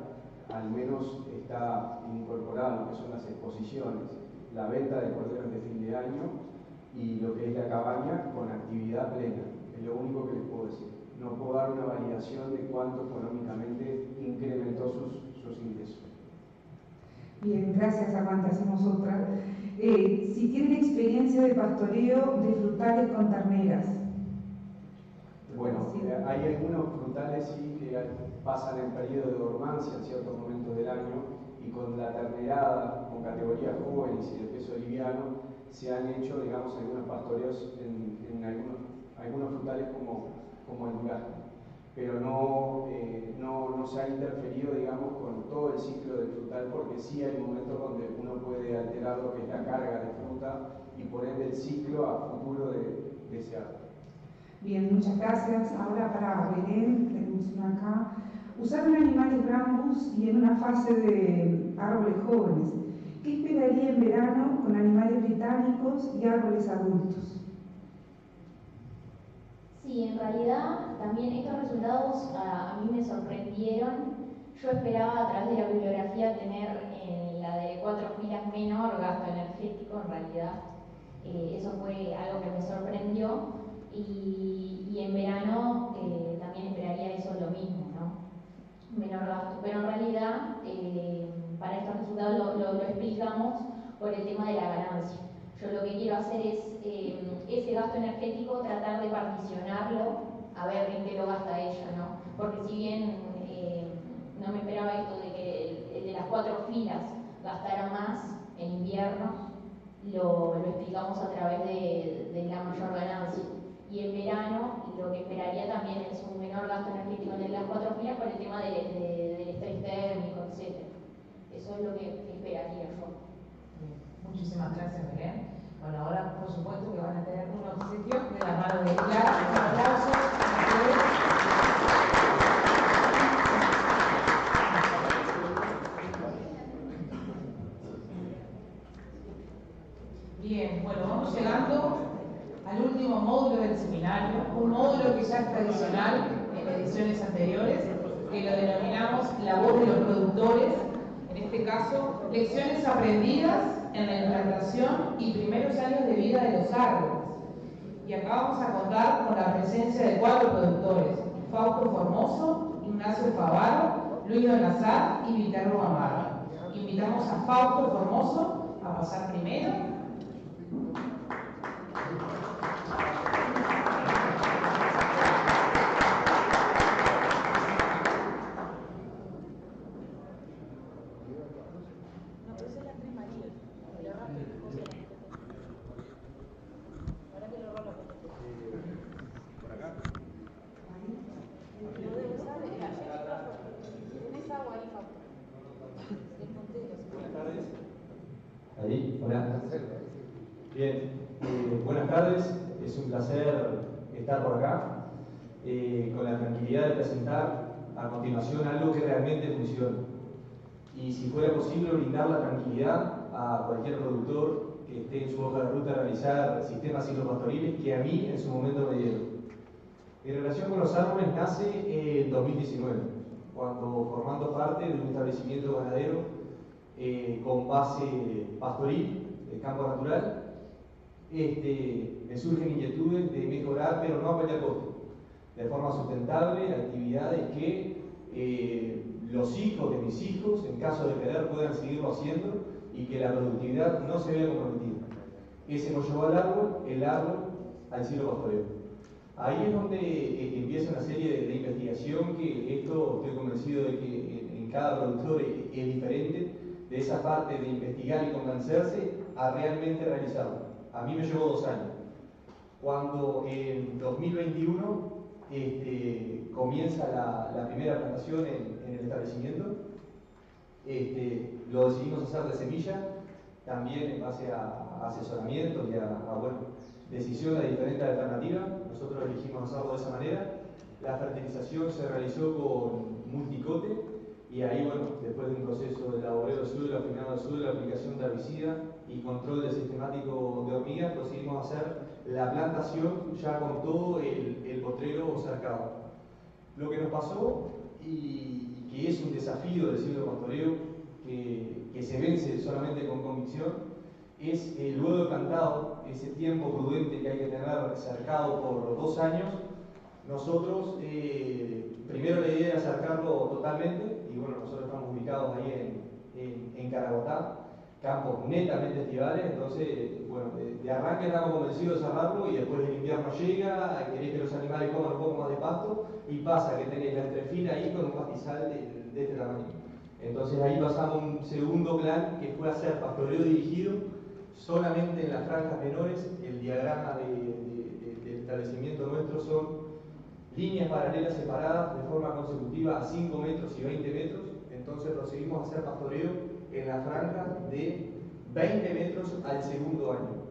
al menos está incorporado lo que son las exposiciones, la venta de corderos de fin de año y lo que es la cabaña con actividad plena. Es lo único que les puedo decir. No puedo dar una validación de cuánto económicamente incrementó sus ingresos. Bien, gracias Amanda, hacemos otra. Si tienen experiencia de pastoreo de frutales con terneras. Bueno, hay algunos frutales sí que pasan en periodo de dormancia en ciertos momentos del año y con la ternerada, con categorías jóvenes y de peso liviano, se han hecho, digamos, algunos pastoreos en algunos frutales como el durazno. Pero no se ha interferido, digamos, con todo el ciclo del frutal, porque sí hay momentos donde uno puede alterar lo que es la carga de fruta y por ende el ciclo a futuro de ese árbol. Bien, muchas gracias. Ahora para Belén, tenemos una acá. Usaron animales brambus y en una fase de árboles jóvenes. ¿Qué esperaría en verano con animales británicos y árboles adultos? Sí, en realidad también estos resultados a mí me sorprendieron. Yo esperaba a través de la bibliografía tener en la de 4 filas menor gasto energético, en realidad eso fue algo que me sorprendió. Y en verano también esperaría eso lo mismo, ¿no? Menor gasto. Pero en realidad, para estos resultados lo explicamos por el tema de la ganancia. Yo lo que quiero hacer es ese gasto energético tratar de particionarlo, a ver en qué lo gasta ella, ¿no? Porque si bien no me esperaba esto de que el de las 4 filas gastara más en invierno, lo explicamos a través de la mayor ganancia. Y en verano lo que esperaría también es un menor gasto energético en las 4 filas por el tema del estrés térmico, etc. Eso es lo que esperaría yo. Muchísimas gracias, Belén. Bueno, ahora por supuesto que van a tener un obsequio de la mano de Clara. Un aplauso a todos. Bien, bueno, vamos llegando al último módulo del seminario, un módulo que ya es tradicional en ediciones anteriores, que lo denominamos La voz de los productores, en este caso, lecciones aprendidas en la implantación y primeros años de vida de los árboles. Y acá vamos a contar con la presencia de 4 productores: Fausto Formoso, Ignacio Favaro, Luis Donazar y Viterbo Amaro. Invitamos a Fausto Formoso a pasar primero. Ahí, hola. Bien, buenas tardes, es un placer estar por acá, con la tranquilidad de presentar a continuación algo que realmente funciona. Y si fuera posible brindar la tranquilidad a cualquier productor que esté en su hoja de ruta a realizar sistemas silvopastoriles que a mí en su momento me dieron. En relación con los árboles nace en 2019, cuando formando parte de un establecimiento ganadero con base pastoril, de campo natural, me surgen inquietudes de mejorar, pero no a cualquier costo, de forma sustentable, actividades que los hijos de mis hijos, en caso de querer, puedan seguirlo haciendo y que la productividad no se vea comprometida. Ese nos llevó el árbol al silvopastoreo. Ahí es donde empieza una serie de investigación que esto estoy convencido de que en cada productor es diferente, de esa parte de investigar y convencerse a realmente realizarlo. A mí me llevó 2 años. Cuando en 2021 comienza la primera plantación en el establecimiento, lo decidimos hacer de semilla, también en base a asesoramiento y a decisión de diferentes alternativas. Nosotros elegimos hacerlo de esa manera. La fertilización se realizó con multicote y ahí, después de un proceso de laboreo de suelo, afinado de suelo, aplicación de herbicida y control del sistemático de hormigas, procedimos a hacer la plantación ya con todo el potrero cercado. Lo que nos pasó, y que es un desafío del ciclo de pastoreo que se vence solamente con convicción, es luego de plantado, ese tiempo prudente que hay que tener cercado por 2 años. Nosotros, primero la idea era cercarlo totalmente, y nosotros estamos ubicados ahí en Carabotá, campos netamente estivales, entonces, de arranque estamos convencidos de cerrarlo y después el invierno llega, queréis que los animales coman un poco más de pasto y pasa que tenéis la entrefila ahí con un pastizal de este tamaño. Entonces ahí pasamos a un segundo plan que fue hacer pastoreo dirigido solamente en las franjas menores. El diagrama del establecimiento nuestro son líneas paralelas separadas de forma consecutiva a 5 metros y 20 metros. Entonces procedimos a hacer pastoreo en la franja de 20 metros al segundo año.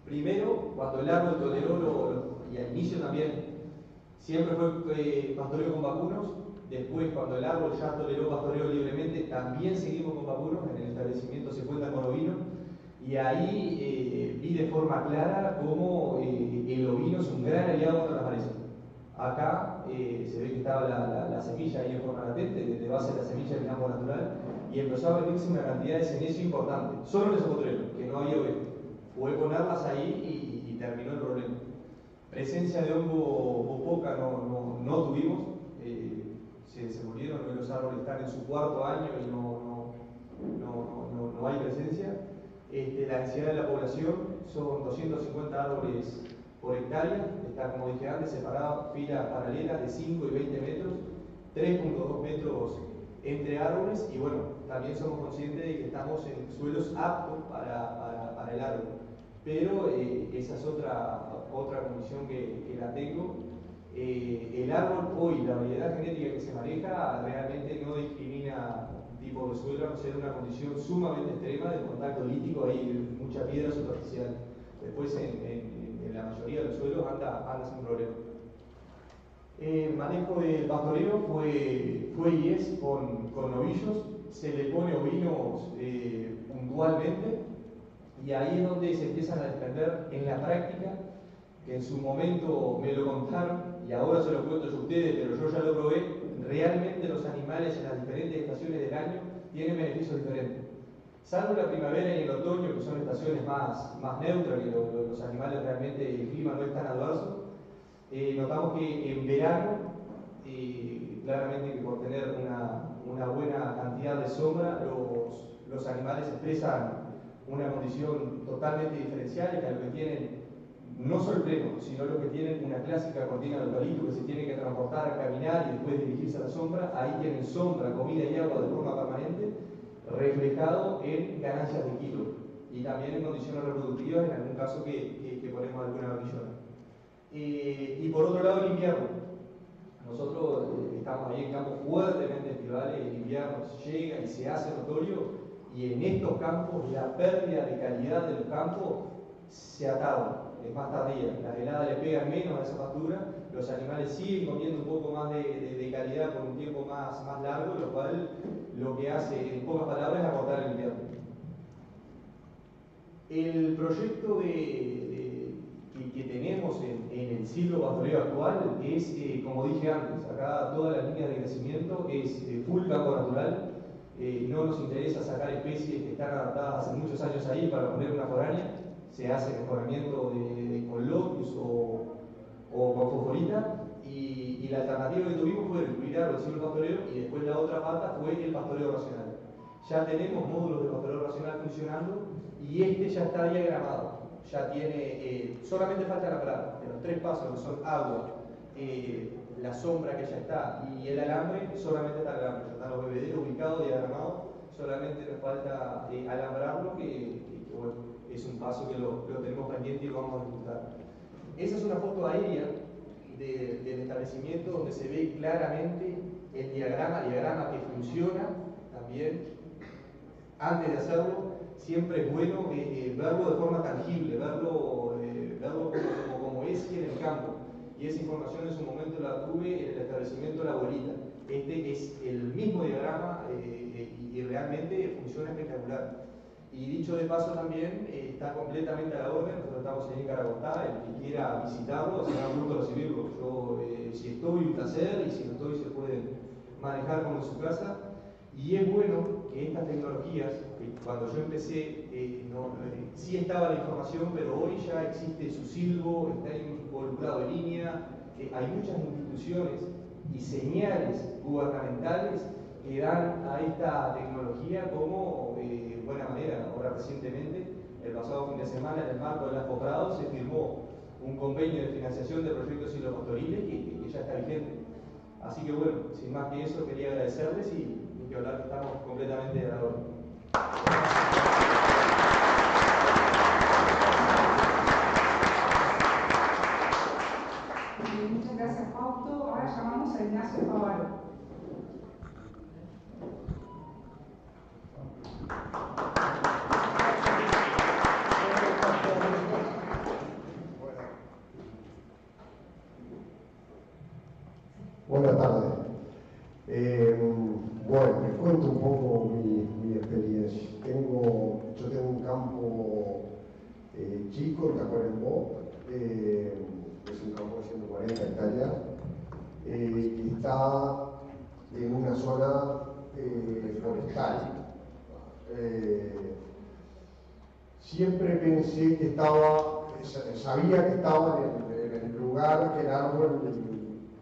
Primero, cuando el árbol toleró, y al inicio también, siempre fue pastoreo con vacunos. Después, cuando el árbol ya toleró pastoreo libremente, también seguimos con vacunos. En el establecimiento se cuenta con ovino. Y ahí vi de forma clara cómo el ovino es un gran aliado contra las malezas. Acá se ve que estaba la semilla ahí en forma latente, desde base de la semilla del campo natural, y empezó a venirse una cantidad de senecio importante, solo en ese potrero, que no había oveja. Pude ponerlas ahí y terminó el problema. Presencia de hongo o poca no tuvimos, se murieron, los árboles están en su 4.º año y no hay presencia. La densidad de la población son 250 árboles por hectárea, está, como dije antes, separada filas paralelas de 5 y 20 metros, 3.2 metros entre árboles, y también somos conscientes de que estamos en suelos aptos para el árbol. Pero esa es otra condición que la tengo. El árbol hoy, la variedad genética que se maneja, realmente no discrimina tipo de suelo, a no ser una condición sumamente extrema de contacto lítico, hay mucha piedra superficial. Después en la mayoría de los suelos anda sin problema. El manejo del pastoreo fue y es con novillos, se le pone ovinos puntualmente, y ahí es donde se empiezan a desprender en la práctica, que en su momento me lo contaron y ahora se lo cuento yo a ustedes, pero yo ya lo probé. Realmente los animales en las diferentes estaciones del año tienen beneficios diferentes. Salvo la primavera y el otoño, que son estaciones más neutras, que los animales realmente el clima no es tan adverso, notamos que en verano, claramente que por tener una buena cantidad de sombra, los animales expresan una condición totalmente diferencial, que a lo que tienen no solo el pleno, sino lo que tienen una clásica cortina de eucalipto que se tiene que transportar, caminar y después dirigirse a la sombra. Ahí tienen sombra, comida y agua de forma permanente, reflejado en ganancias de kilo y también en condiciones reproductivas, en algún caso que ponemos alguna barrillona. Y por otro lado, el invierno. Nosotros estamos ahí en campos fuertemente estivales, el invierno llega y se hace notorio, y en estos campos la pérdida de calidad de los campos se atarda, es más tardía. Las heladas le pegan menos a esa pastura, los animales siguen comiendo un poco más de calidad por un tiempo más largo, lo cual lo que hace, en pocas palabras, es acortar el invierno. El proyecto que tenemos en el ciclo pastoreo actual es, como dije antes, acá todas las líneas de crecimiento es full campo natural. No nos interesa sacar especies que están adaptadas hace muchos años ahí para poner una foránea. Se hace mejoramiento con lotus o con fosforita, y la alternativa que tuvimos fue cuidar el ciclo pastoreo, y después la otra pata fue el pastoreo racional. Ya tenemos módulos de pastoreo racional funcionando y este ya está diagramado. Ya tiene, solamente falta la parada de los 3 pasos, que son agua, la sombra que ya está y el alambre. Solamente está el alambre, ya están los bebederos ubicados, diagramados, solamente nos falta alambrarlo, que bueno, es un paso que lo tenemos pendiente y lo vamos a disfrutar. Esa es una foto aérea del establecimiento donde se ve claramente el diagrama que funciona también. Antes de hacerlo, siempre es bueno verlo de forma tangible, verlo como es en el campo. Y esa información en su momento la tuve en el establecimiento La Bolita. Este es el mismo diagrama y realmente funciona espectacular. Y dicho de paso también, está completamente a la orden. Nosotros estamos ahí en Caragotá, el que quiera visitarlo, será un gusto recibirlo. Yo, si estoy, un placer, y si no estoy, se puede manejar como en su casa. Y es bueno que estas tecnologías, que cuando yo empecé, sí estaba la información, pero hoy ya existe su silbo, está involucrado en línea, hay muchas instituciones y señales gubernamentales que dan a esta tecnología como buena manera. Ahora recientemente, el pasado fin de semana, en el marco de las Posgrados, se firmó un convenio de financiación de proyectos silvopastoriles que ya está vigente. Así que bueno, sin más que eso, quería agradecerles y que hablar que estamos completamente de la orden. Muchas gracias, Fausto. Ahora llamamos a Ignacio Favaro. Buenas tardes. Bueno, les cuento un poco mi experiencia. Yo tengo un campo chico en Tacuarembó, es un campo de 140 hectáreas, que está en una zona forestal. Siempre pensé que sabía que estaba en el lugar que el árbol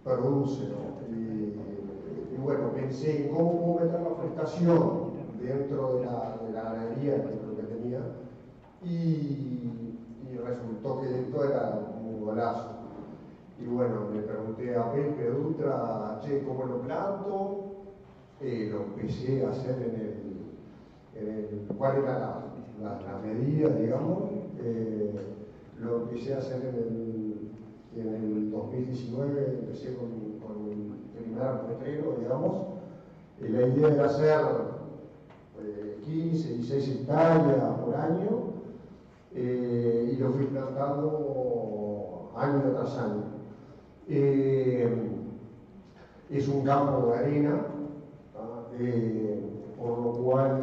produce, ¿no? Y bueno, pensé en cómo puedo meter la forestación dentro de la ganadería, que es lo que tenía, y resultó que esto era un golazo. Y bueno, le pregunté a Pepe Dutra, che, ¿cómo lo planto? Lo empecé a hacer ¿cuál era la medida, digamos? Lo empecé a hacer en el 2019, empecé con el primer petrero, digamos. La idea era hacer 15, 16 hectáreas por año, y lo fui plantando año tras año. Es un campo de arena, por lo cual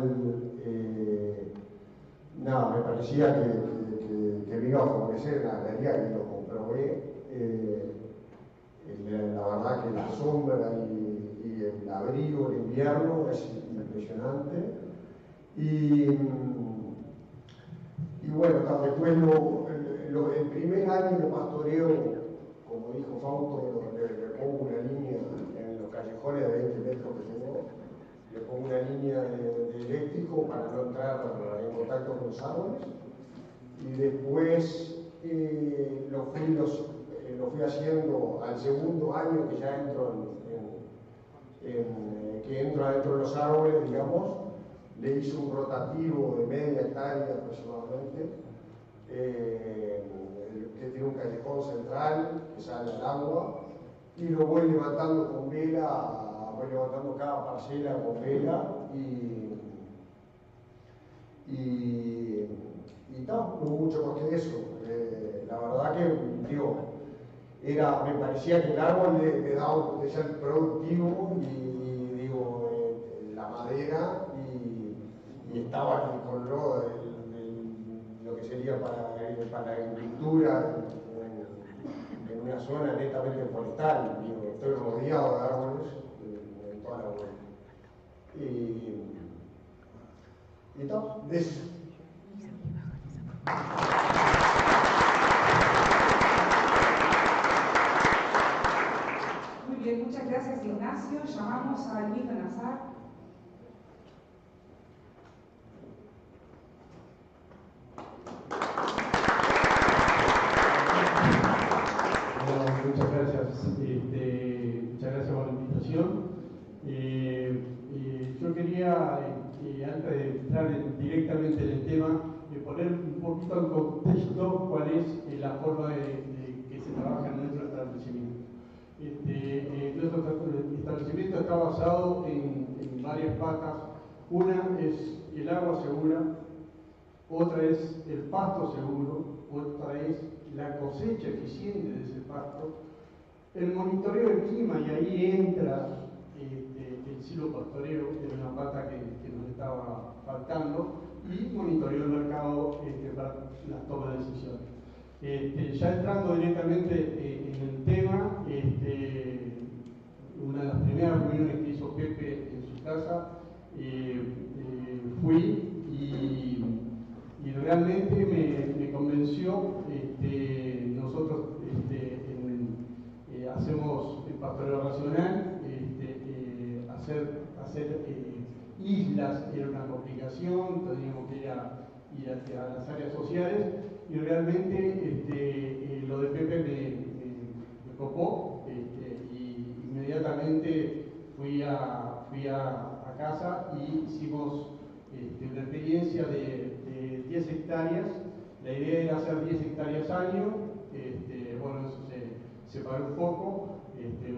me parecía que me iba a favorecer la ganadería, que lo comprobé. La verdad que la sombra y el abrigo, el invierno, es impresionante. Y bueno, después el primer año lo pastoreo, como dijo Fausto, le pongo una línea en los callejones de 20 metros que tengo, le pongo una línea de eléctrico para no entrar en contacto con los árboles. Y después lo fui haciendo al segundo año, que ya entro adentro de los árboles, digamos. Le hice un rotativo de media hectárea aproximadamente, que tiene un callejón central que sale al agua, y lo voy levantando con vela, voy levantando cada parcela con vela, y no mucho más que eso. La verdad que, me parecía que el árbol le daba un potencial productivo, y la madera, y estaba con lo que sería para la agricultura en una zona netamente forestal. Estoy rodeado de árboles en toda la vuelta. Y todo, eso. Muy bien, muchas gracias, Ignacio. Llamamos a Luis Nazar. Muchas gracias. Muchas gracias por la invitación. Yo quería, poquito en contexto cuál es la forma de que se trabaja en nuestro establecimiento. Nuestro establecimiento está basado en varias patas. Una es el agua segura, otra es el pasto seguro, otra es la cosecha eficiente de ese pasto, el monitoreo del clima, y ahí entra el silvopastoreo, que es una pata que nos estaba faltando, y monitoreo del mercado para las tomas de decisiones. Ya entrando directamente en el tema, una de las primeras reuniones que hizo Pepe en su casa, fui y realmente me convenció. Nosotros hacemos el pastoreo racional, hacer islas era una complicación, teníamos que ir a las áreas sociales, y realmente lo de Pepe me copó, y inmediatamente fui a casa y hicimos una experiencia de 10 hectáreas. La idea era hacer 10 hectáreas año. Bueno, eso se paró un poco.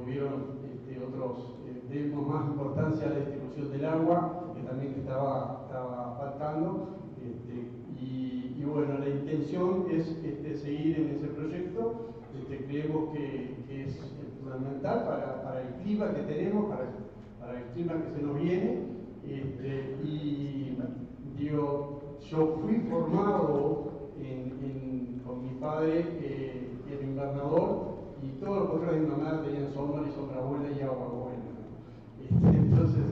Hubieron otros, dimos más importancia a la distribución del agua, que también estaba faltando. Y bueno, la intención es seguir en ese proyecto. Creemos que es fundamental para el clima que tenemos, para el clima que se nos viene. Y digo, yo fui formado con mi padre, que era invernador, y todos los potreros de invernador tenían sombra y sombra buena y agua buena. Entonces,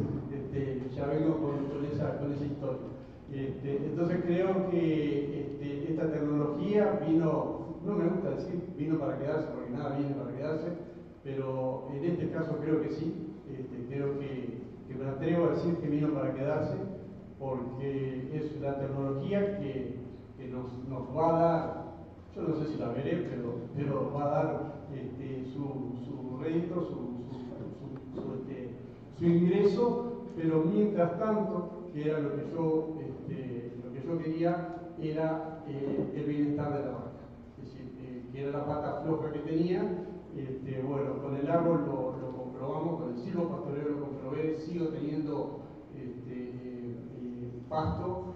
ya vengo con esa historia. Entonces creo que esta tecnología vino, no me gusta decir vino para quedarse, porque nada viene para quedarse, pero en este caso creo que sí. Creo que me atrevo a decir que vino para quedarse, porque es la tecnología que nos va a dar, yo no sé si la veré, pero va a dar su rédito, su ingreso, pero mientras tanto, que era lo que yo quería, era el bienestar de la vaca. Es decir, que era la pata floja que tenía. Bueno, con el árbol lo comprobamos, con el silvopastoreo lo comprobé, sigo teniendo pasto,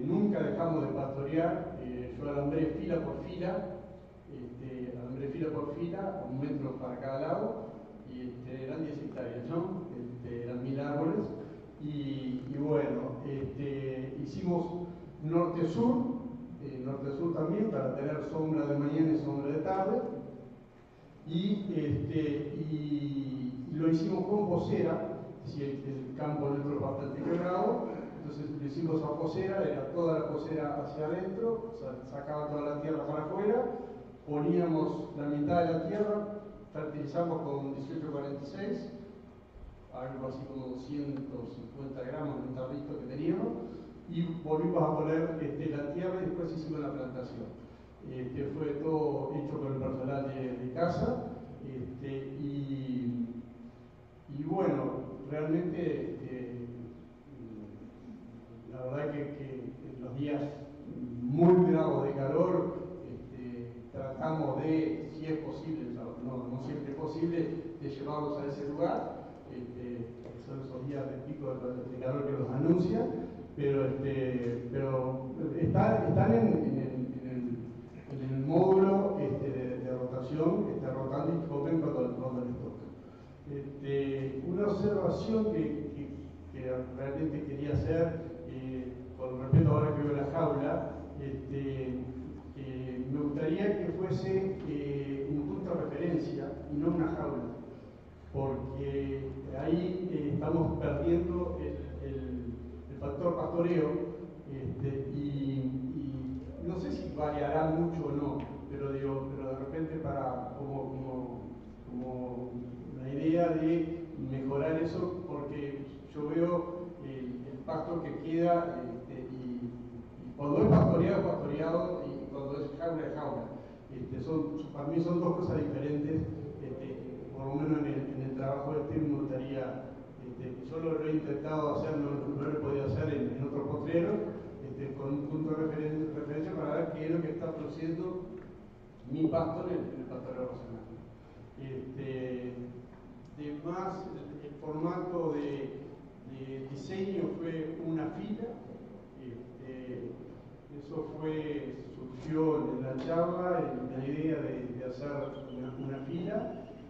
nunca dejamos de pastorear. Yo alambré fila por fila, un metro para cada lado, y eran 10 hectáreas, ¿no? Eran 1000 árboles, y bueno, hicimos norte-sur también, para tener sombra de mañana y sombra de tarde. Y lo hicimos con posera, si el campo nuestro es bastante quebrado, entonces lo hicimos a posera, era toda la posera hacia adentro, sacaba toda la tierra para afuera, poníamos la mitad de la tierra, fertilizamos con 1846, algo así como 250 gramos en un tarrito que teníamos, y volvimos a poner la tierra, y después hicimos la plantación. Fue todo hecho por el personal de casa, y bueno, realmente la verdad que en los días muy bravos de calor tratamos de, si es posible, no siempre es posible, de llevarlos a ese lugar. Son esos días de pico de calor que los anuncian, pero están en el módulo de rotación, rotando y comen cuando les toca. Una observación que realmente quería hacer, con respecto ahora que veo la jaula, me gustaría que fuese un punto de referencia y no una jaula, porque ahí estamos perdiendo el factor pastoreo, y no sé si variará mucho o no, pero de repente como la idea de mejorar eso, porque yo veo el pasto que queda, y cuando es pastoreado, y cuando es jaula. Para mí son dos cosas diferentes. Por lo menos en el trabajo me gustaría, yo lo he intentado hacer, no lo he podido hacer en otros potreros, con un punto de referencia para ver está produciendo mi pastor en el pastoreo racional. Además, el formato de diseño fue una fila. Eso surgió en la charla, en la idea de hacer una fila.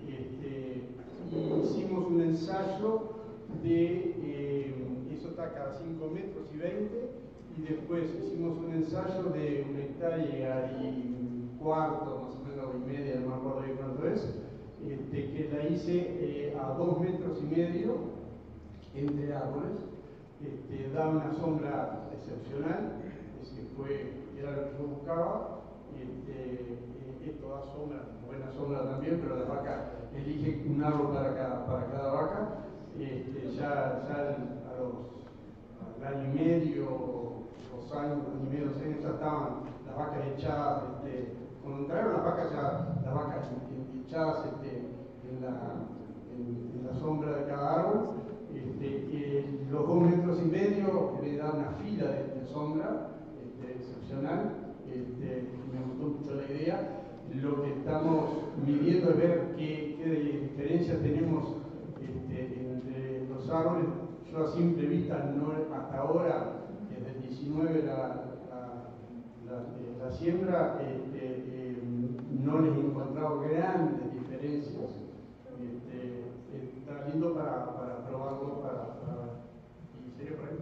Y hicimos un ensayo eso está cada 5 metros y 20, y después hicimos un ensayo de 1 hectárea y cuarto, más o menos, y media, no me acuerdo bien cuánto es, que la hice a 2 metros y medio entre árboles. Da una sombra excepcional, era lo que yo buscaba. Esto da sombra, buena sombra también, pero la vaca elige un árbol para cada vaca. Al año y medio, 2 años, ya estaban las vacas echadas. Cuando entraron las vacas echadas en la sombra de cada árbol. Los 2 metros y medio le da una fila de sombra excepcional. Me gustó mucho la idea. Lo que estamos midiendo es ver qué diferencias tenemos entre los árboles. Yo a simple vista, hasta ahora, desde el 19 la siembra, no les he encontrado grandes diferencias. Está lindo para probarlo, y sería por ahí.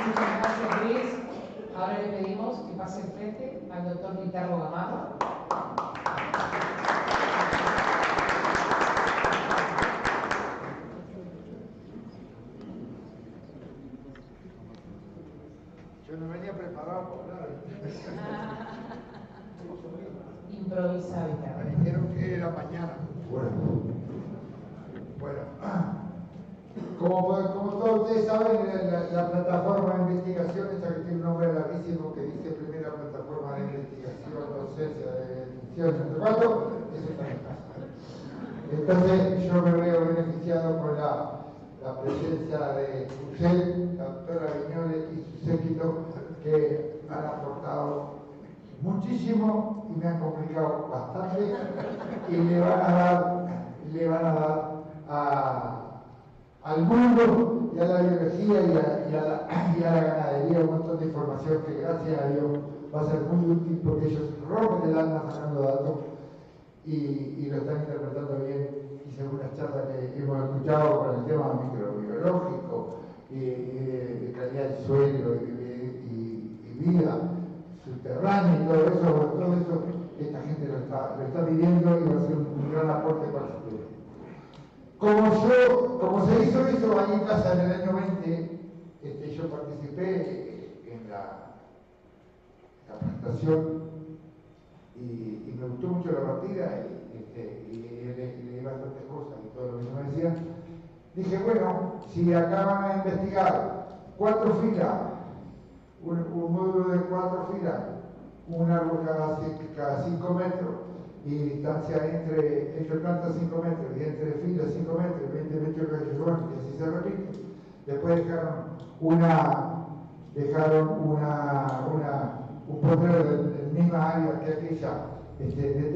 Muchas gracias, Luis. Ahora le pedimos que pase al frente al doctor Ricardo Gamarra. Yo no venía preparado para nada. Improvisa, Ricardo. Me dijeron que era mañana. Bueno. Como todos ustedes saben, la plataforma de investigación, esta que tiene un nombre larguísimo que dice Primera Plataforma de Investigación, Docencia de Edición, entre cuatro, eso está en casa. Entonces yo me veo beneficiado con la presencia de usted, la doctora Viñoles y su séquito, que han aportado muchísimo y me han complicado bastante, y le van a dar al mundo y a la biología y a la ganadería un montón de información que, gracias a Dios, va a ser muy útil, porque ellos rompen el alma sacando datos y lo están interpretando bien. Y según las charlas que hemos escuchado con el tema microbiológico, de calidad del suelo y vida subterránea y todo eso, esta gente lo está pidiendo, y va a ser un gran aporte para el futuro. Como se hizo eso ahí en casa en el año 20, yo participé en la presentación y me gustó mucho la partida, y leí bastantes cosas y todo lo que me decían. Dije, bueno, si acá van a investigar 4 filas, un módulo de 4 filas, un árbol cada 5 metros, y distancia entre plantas 5 metros, y entre filas 5 metros, 20 metros de callejones, y así se repite. Después dejaron un potrero del misma área que aquella de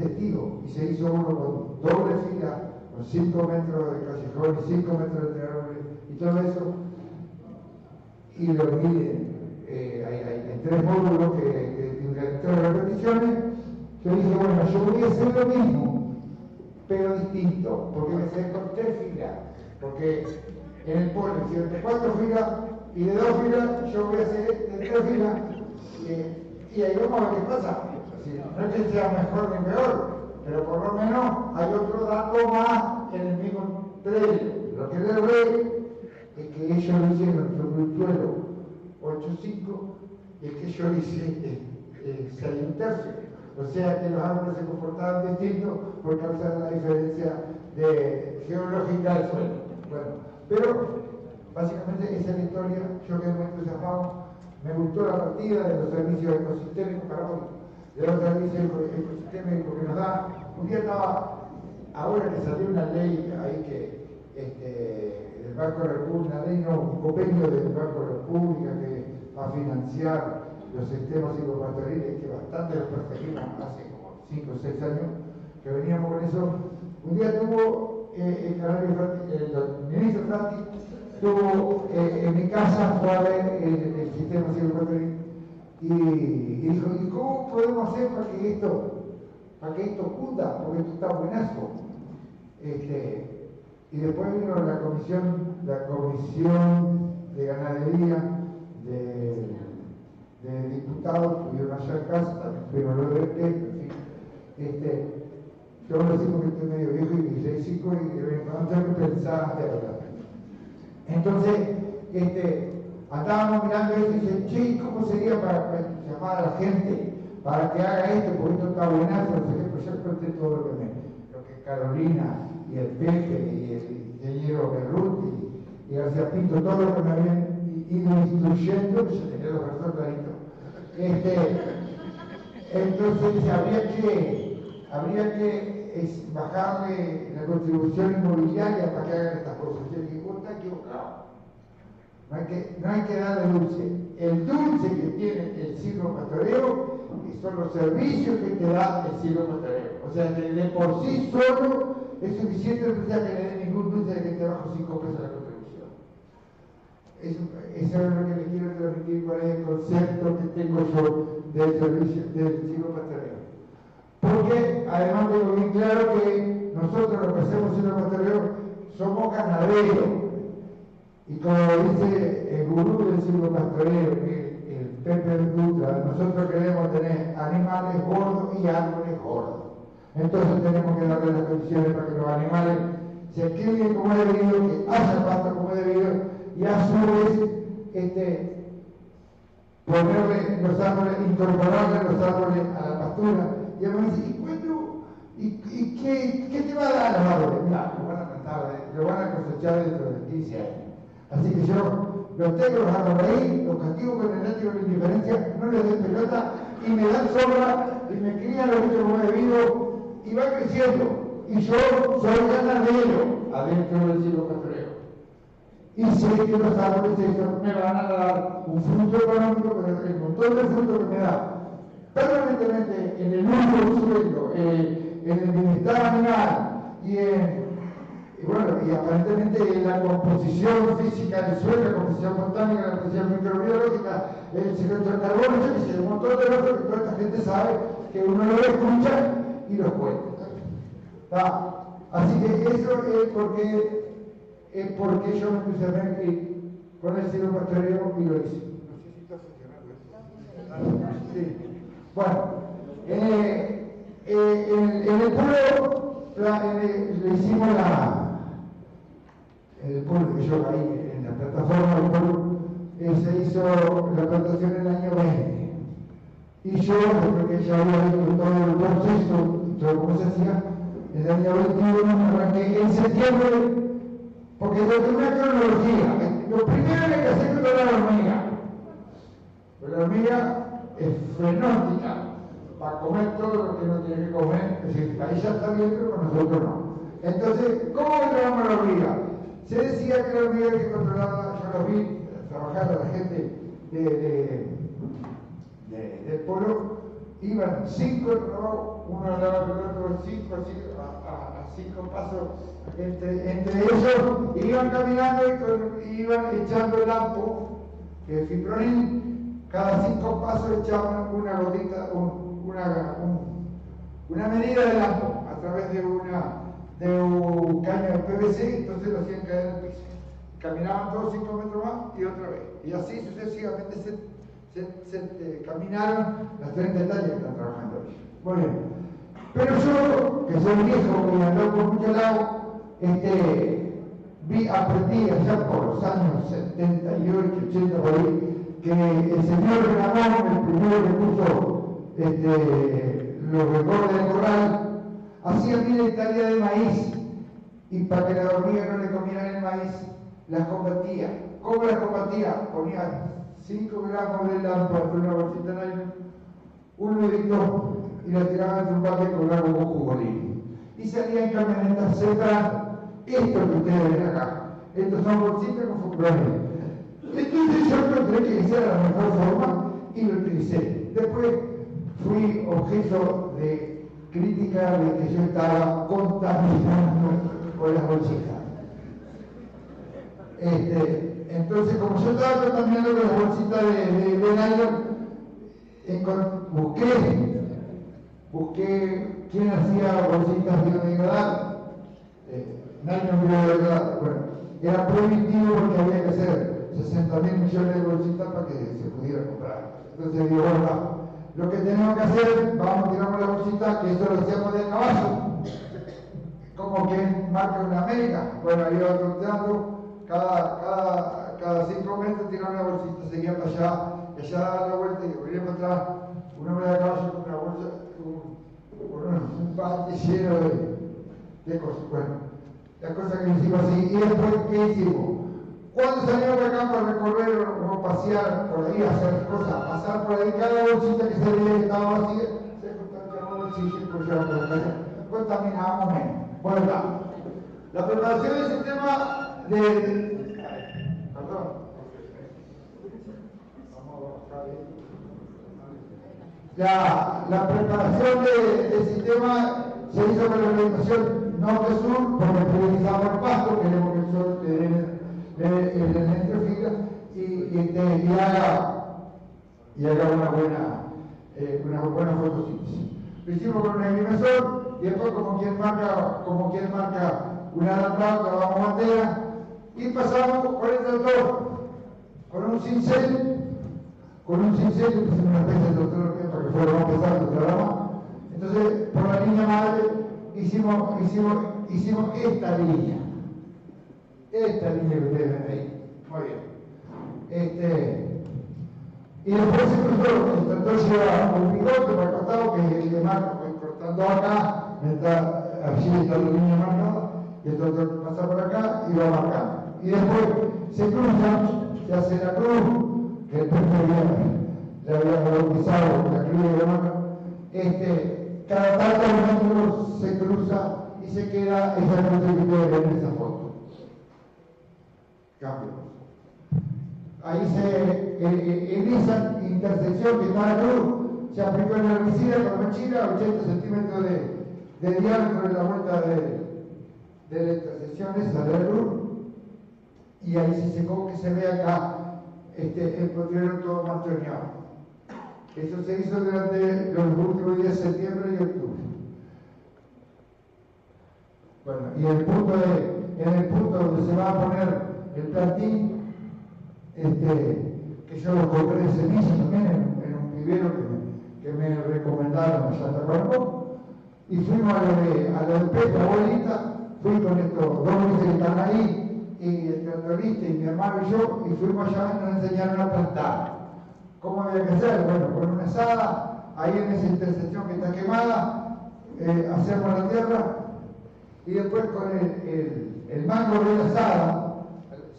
testigo, y se hizo uno con doble fila, con 5 metros de callejones, 5 metros entre árboles, y todo eso, y lo miden. Hay 3 módulos que tienen 3 repeticiones. Yo dije, bueno, yo voy a hacer lo mismo, pero distinto, porque me hacer con 3 filas, porque en el pueblo hicieron de 4 filas, y de 2 filas yo voy a hacer de 3 filas, y ahí vamos a ver qué pasa. No es que sea mejor ni peor, pero por lo menos hay otro dato más en el mismo predio. Lo que logré es que ellos lo hicieron sobre un suelo 8,5, y es que yo lo hice 6,1/3. O sea que los árboles se comportaban distintos por causa de la diferencia geológica del suelo. Bueno, pero básicamente esa es la historia. Yo quedé muy entusiasmado. Me gustó la partida de los servicios ecosistémicos de los servicios ecosistémicos que nos da. Un día ahora que salió una ley ahí del Banco de la República, un convenio del Banco de la República que va a financiar los sistemas silvopastoriles, que bastante los perseguimos hace como 5 o 6 años, que veníamos con eso. Un día tuvo el ministro Fratti, estuvo en mi casa, fue a ver el sistema silvopastoril y dijo, ¿y cómo podemos hacer para que esto cunda? Porque esto está buenazo. Y después vino la comisión de ganadería de diputados, estuvieron allá en casa, también estuvieron los de en fin. Yo me decimos que estoy medio viejo y léxico y de vez en cuando tengo que pensar antes de hablar. Entonces, estábamos mirando esto y dije, che, ¿cómo sería para llamar a la gente para que haga esto? Porque esto está buenazo, no sé qué, pues yo conté todo lo que Carolina y el Pepe y el ingeniero Berruti y García Pinto, todo lo que me habían ido instruyendo, que se tenía los versos claritos. Entonces habría que bajarle la contribución inmobiliaria para que hagan estas cosas. Yo dije, vos estás equivocado. No hay que darle dulce. El dulce que tiene el silvopastoreo son los servicios que te da el silvopastoreo. O sea, que de por sí solo es suficiente, no precisa que le dé ningún dulce de que te bajo 5 pesos la contribución. Eso es lo que les quiero transmitir con el concepto que tengo yo del servicio del silvopastoreo. Porque además tengo bien claro que nosotros lo que hacemos en el pastoreo somos ganaderos. Y como dice el gurú del silvopastoreo, el Pepe Dutra, nosotros queremos tener animales gordos y árboles gordos. Entonces tenemos que darle las condiciones para que los animales se críen como es debido, que haya pasto como es debido, y a su vez ponerle los árboles, incorporarle los árboles a la pastura. Y él me dice, ¿y qué te va a dar los árboles? Mira, lo van a cosechar dentro de 15 años. Así que yo los tengo, los árboles ahí, los castigo con el látigo de la indiferencia, no les doy pelota, y me dan sobra, y me crían los bichos como debido, y va creciendo. Y yo soy ganadero adentro del silvopastoreo. Y sé que los árboles me van a dar un fruto económico, pero el montón de fruto que me da permanentemente en el uso del suelo, en el bienestar animal y aparentemente en la composición física del suelo, la composición botánica, la composición microbiológica, el secreto del carbono, un montón de cosas que toda esta gente sabe, que uno lo escucha y lo cuenta. Así que eso es porque yo me puse a ver con el silvopastoreo y lo hice. No sé si está funcionando eso. Sí. Bueno, en el pueblo le hicimos el pueblo que yo caí en la plataforma del pueblo, se hizo la plantación en el año 20. Y yo, después que ya había visto todo el proceso, todo cómo se hacía, en el año 21 arranqué en septiembre, porque yo tengo una cronología. Lo primero que hay que hacer es la hormiga. Pero la hormiga es frenótica para comer todo lo que no tiene que comer, es decir, ahí ya está bien, pero con nosotros no. Entonces, ¿cómo controlamos la hormiga? Se decía que la hormiga que controlaba, yo lo vi trabajar a la gente del pueblo, iban 5 uno al lado del otro, 5 a 5 pasos entre ellos, iban caminando y iban echando el ampo, que es fipronil. Cada 5 pasos echaban una gotita, una medida de ampo a través de un caño de PVC, entonces lo hacían caer al piso. Caminaban todos 5 metros más y otra vez. Y así sucesivamente se caminaron las 30 hectáreas que están trabajando hoy. Muy bien. Pero yo, que soy viejo y ando por muchos lados, aprendí allá por los años 78, 80 por ahí, que el señor Ramón, el primero que puso los recortes del corral, hacía 1000 hectáreas de maíz, y para que la hormiga no le comieran el maíz, las combatía. ¿Cómo las combatía? Ponía 5 gramos de lámpara en una bolsita de nylon, un nudito, y la tiraban en un paquete con agua con jugolín. Y salía en camionetas sembrando esto que ustedes ven acá. Estos son bolsitas con folclore. Entonces yo encontré que esa era la mejor forma y lo utilicé. Después fui objeto de crítica de que yo estaba contaminando con las bolsitas. Entonces, como yo estaba contaminando con las bolsitas de nylon, busqué quién hacía bolsitas biodegradables. Nylon biodegradable. Bueno, era prohibitivo porque había que hacer 60.000 millones de bolsitas para que se pudiera comprar. Entonces digo, bueno, lo que tenemos que hacer, vamos a tirarnos la bolsita, que eso lo hacíamos de caballo, como que marca una América. Bueno, iba troteando, cada 5 metros tiraba una bolsita, seguía para allá, y allá daba la vuelta y venía para atrás, un hombre de caballo con una bolsa, un bate lleno de cosas. Bueno, la cosa que hicimos así. Y después, ¿qué hicimos? Cuando salimos de acá para recorrer o pasear por ahí, hacer cosas, pasar por ahí, cada bolsita que se veía que estaba vacía, se contaminaba el bolsillo y por llevar por la calle, contaminábamos menos. Bueno, está. La preparación del sistema perdón. La preparación del sistema se hizo con la orientación norte-sur, porque priorizamos el pasto, queremos que el sol le dé la electrofila y haga una buena fotosíntesis. Lo hicimos con un agrimensor y después como quien marca una alambrada, clavamos bandera y pasamos por el tractor con un cincel, que es una especie de tractor para que fuera más pesado el trabajamos. Entonces, por la línea madre hicimos esta línea que ustedes ven ahí. Muy bien. Y después se cruzó, el tractor lleva un bigote para el costado que es el que marca, voy cortando acá, allí está la línea marcada, y el tractor pasa por acá y va marcando. Y después se cruza, se hace la cruz, que el presidente le había bautizado la cruz de la mano. Cada tantos metros se cruza y se queda esa cruz que ustedes ven en esa foto. Cambio. Ahí en esa intersección que está la cruz, se aplicó el herbicida con mochila, 80 centímetros de diámetro en la vuelta de la intersección esa de la cruz, y ahí se secó, que se ve acá el potrero todo manchoneado. Eso se hizo durante los últimos días de septiembre y octubre. Bueno, y en el punto donde se va a poner el plantín, que yo lo compré en semilla también en un vivero que me recomendaron allá en Tacuarembó, y fuimos a lo de Petra, abuelita, fui con estos dos que están ahí, y el tractorista y mi hermano y yo, y fuimos allá y nos enseñaron a plantar. ¿Cómo había que hacer? Bueno, con una azada, ahí en esa intersección que está quemada, hacemos la tierra, y después con el mango de la azada,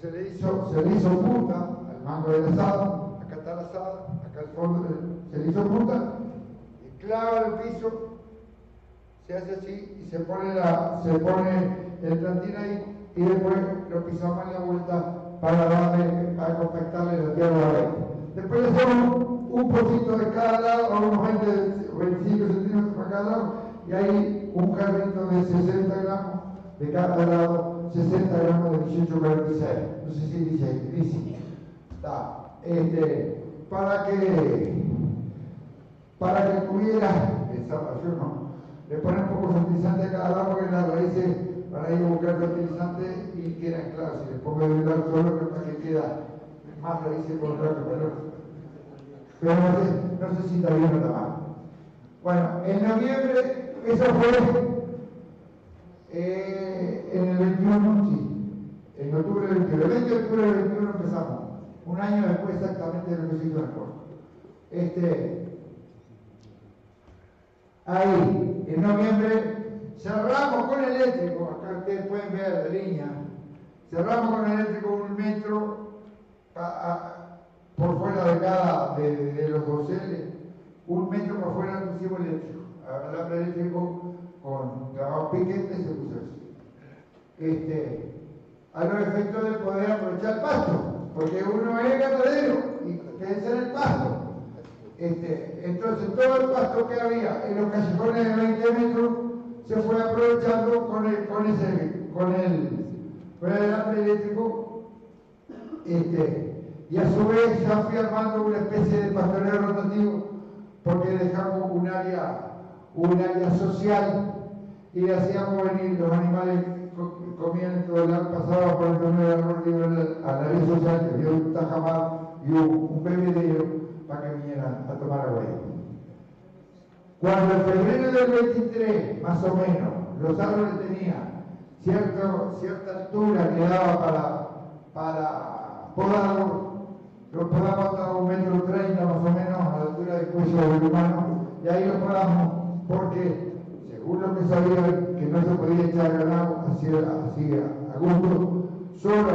se le hizo punta al mango de la azada, acá está la azada, acá al fondo se le hizo punta, y clava el piso, se hace así, y se pone el plantín ahí, y después lo pisamos en la vuelta para compactarle la tierra a la vez. Después le hacemos un poquito de cada lado, a unos 25 centímetros para cada lado, y ahí un jarrito de 60 gramos de cada lado, 60 gramos de 1846. No sé si dice. Para que tuviera, yo no, le ponen un poco de fertilizante a cada lado porque las raíces van a ir a buscar fertilizante y quedan claros. Si les pongo de dar solo, creo que queda más raíces por un rato, pero no sé si está bien o está mal. Bueno, en noviembre, eso fue en el 21, sí, en octubre del 21. El 20 de octubre del 21 empezamos, un año después exactamente de lo que se hizo en el puerto. Ahí, en noviembre, cerramos con eléctrico, acá ustedes pueden ver la línea, cerramos con eléctrico 1 metro por fuera de los doseles, 1 metro por fuera pusimos eléctrico, alambre eléctrico con trabajo piquete y se puso eso. a los efectos de poder aprovechar el pasto, porque uno es ganadero y piensa en el pasto. Entonces todo el pasto que había en los callejones de 20 metros se fue aprovechando con el alambre eléctrico, y a su vez ya fui armando una especie de pastoreo rotativo, porque dejamos un área social y le hacíamos venir los animales, comían todo el año, pasaba por el torneo del árbol libre al área social, que había un tajamar y un bebedero para que vinieran a tomar agua. Cuando en febrero del 23, más o menos, los árboles tenían cierta altura que daba para podarlos, los podamos hasta 1,30 m más o menos a la altura del cuello del humano, y ahí los podamos porque, según lo que sabían, que no se podía echar ganado así a gusto, solo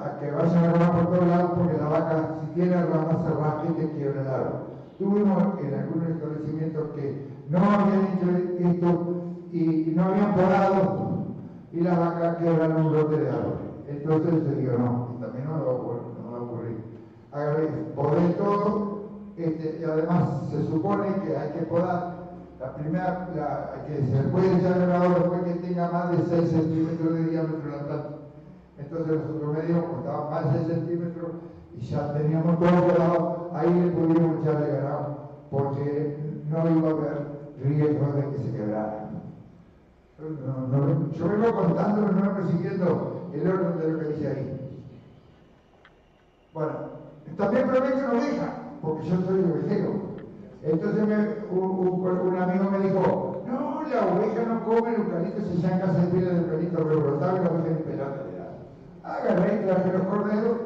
a que vayan a ganar por todos lados, porque la vaca, si tiene ramas, se rasca y te quiebra el árbol. Tuvimos en algunos establecimientos que no habían hecho esto y no habían podado, y las vacas quebran un brote de árbol. Entonces se dijo, no, y también no va a ocurrir. Podé todo, y además se supone que hay que podar que se puede echar ganado después que tenga más de 6 centímetros de diámetro la planta. Entonces nosotros medimos, costaba más de 6 centímetros y ya teníamos todo podado, ahí le pudimos echarle ganado, porque no iba a haber riesgo de que se quebrara. Yo vengo contando, no vengo siguiendo el orden de lo que dice ahí. Bueno, también prometo una oveja, porque yo soy ovejero. Entonces un amigo me dijo, no, la oveja no come el eucalipto, se echan casa de pila de eucalipto rebrotado y la oveja ni pelota le da. Agarré y traje los corderos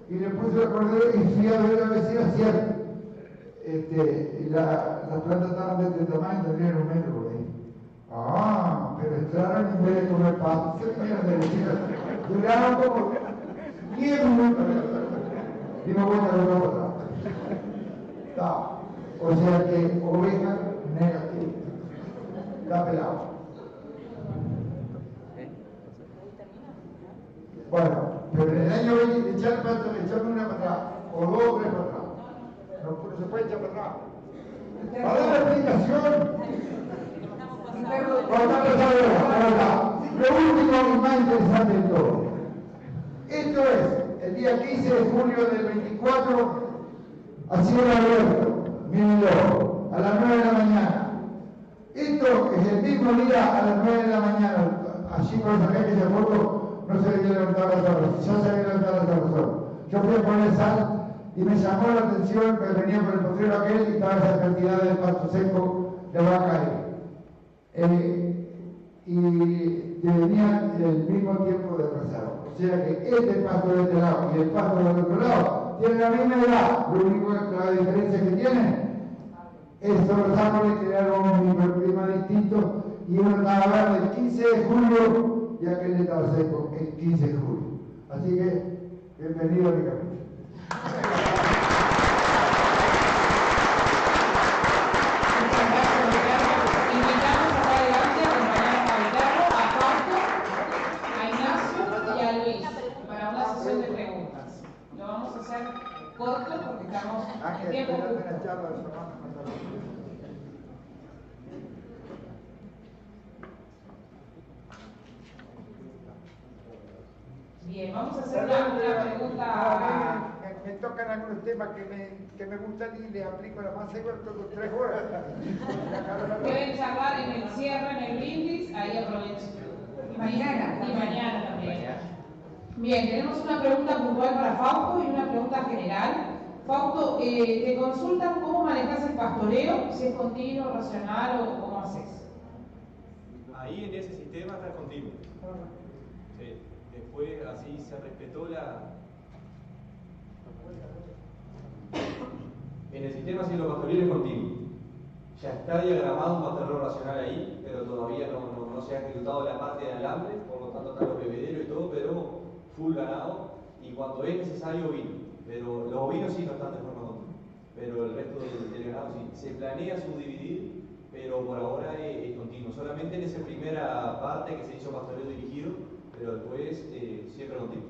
y le puse los corderos y fui a ver a ver si era cierto. Las plantas estaban de este tamaño, tendrían 1 metro por ahí. Ah, pero entraron y en vez de comer pasto, se vinieron derechitas. Duraron como 10 minutos. Dimos vuelta de nuevo atrás. O sea que oveja negativa. Está pelado. Bueno, pero en el año 20 echarme una para atrás, o 2 o 3 para atrás. No se puede echar para atrás. Para dar la explicación. Lo último y más interesante de todo. Esto es el día 15 de julio del 24, a cielo abierto. Mírenlo, a las 9 de la mañana. Esto es el mismo día a las 9 de la mañana. Allí cuando sabía que ese foto no se había levantado las horas, ya se había levantado las horas. Yo fui a poner sal y me llamó la atención que venía por el potrero aquel y estaba esa cantidad de pasto seco de vaca ahí. Y venían el mismo tiempo de reserva. O sea que este pasto de este lado y el pasto del otro lado tienen la misma edad. Lo único que la diferencia que tienen es que los árboles crearon un microclima distinto y uno estaba verde el 15 de julio y aquel estaba seco el 15 de julio. Así que, bienvenido a mi capricho. Corto porque estamos en tiempo. Bien, vamos a hacer una pregunta. Me tocan algunos temas que me gustan y les aplico la más segura con 3 horas. Pueden charlar en el cierre, en el brindis, ahí aprovechen. Y mañana también. Bien, tenemos una pregunta puntual para Fausto y una pregunta general. Fausto, te consultan cómo manejas el pastoreo, si es continuo, racional o cómo haces. Ahí en ese sistema está continuo. Sí. Después así se respetó En el sistema así lo pastoreo es continuo. Ya está diagramado un pastoreo racional ahí, pero todavía no se ha ejecutado la parte de alambre, por lo tanto están los bebederos y todo, pero full ganado, y cuando es necesario ovino, pero los ovinos sí no están de forma continua, pero el resto del ganado sí. Se planea subdividir, pero por ahora es continuo, solamente en esa primera parte que se hizo pastoreo dirigido, pero después siempre contigo.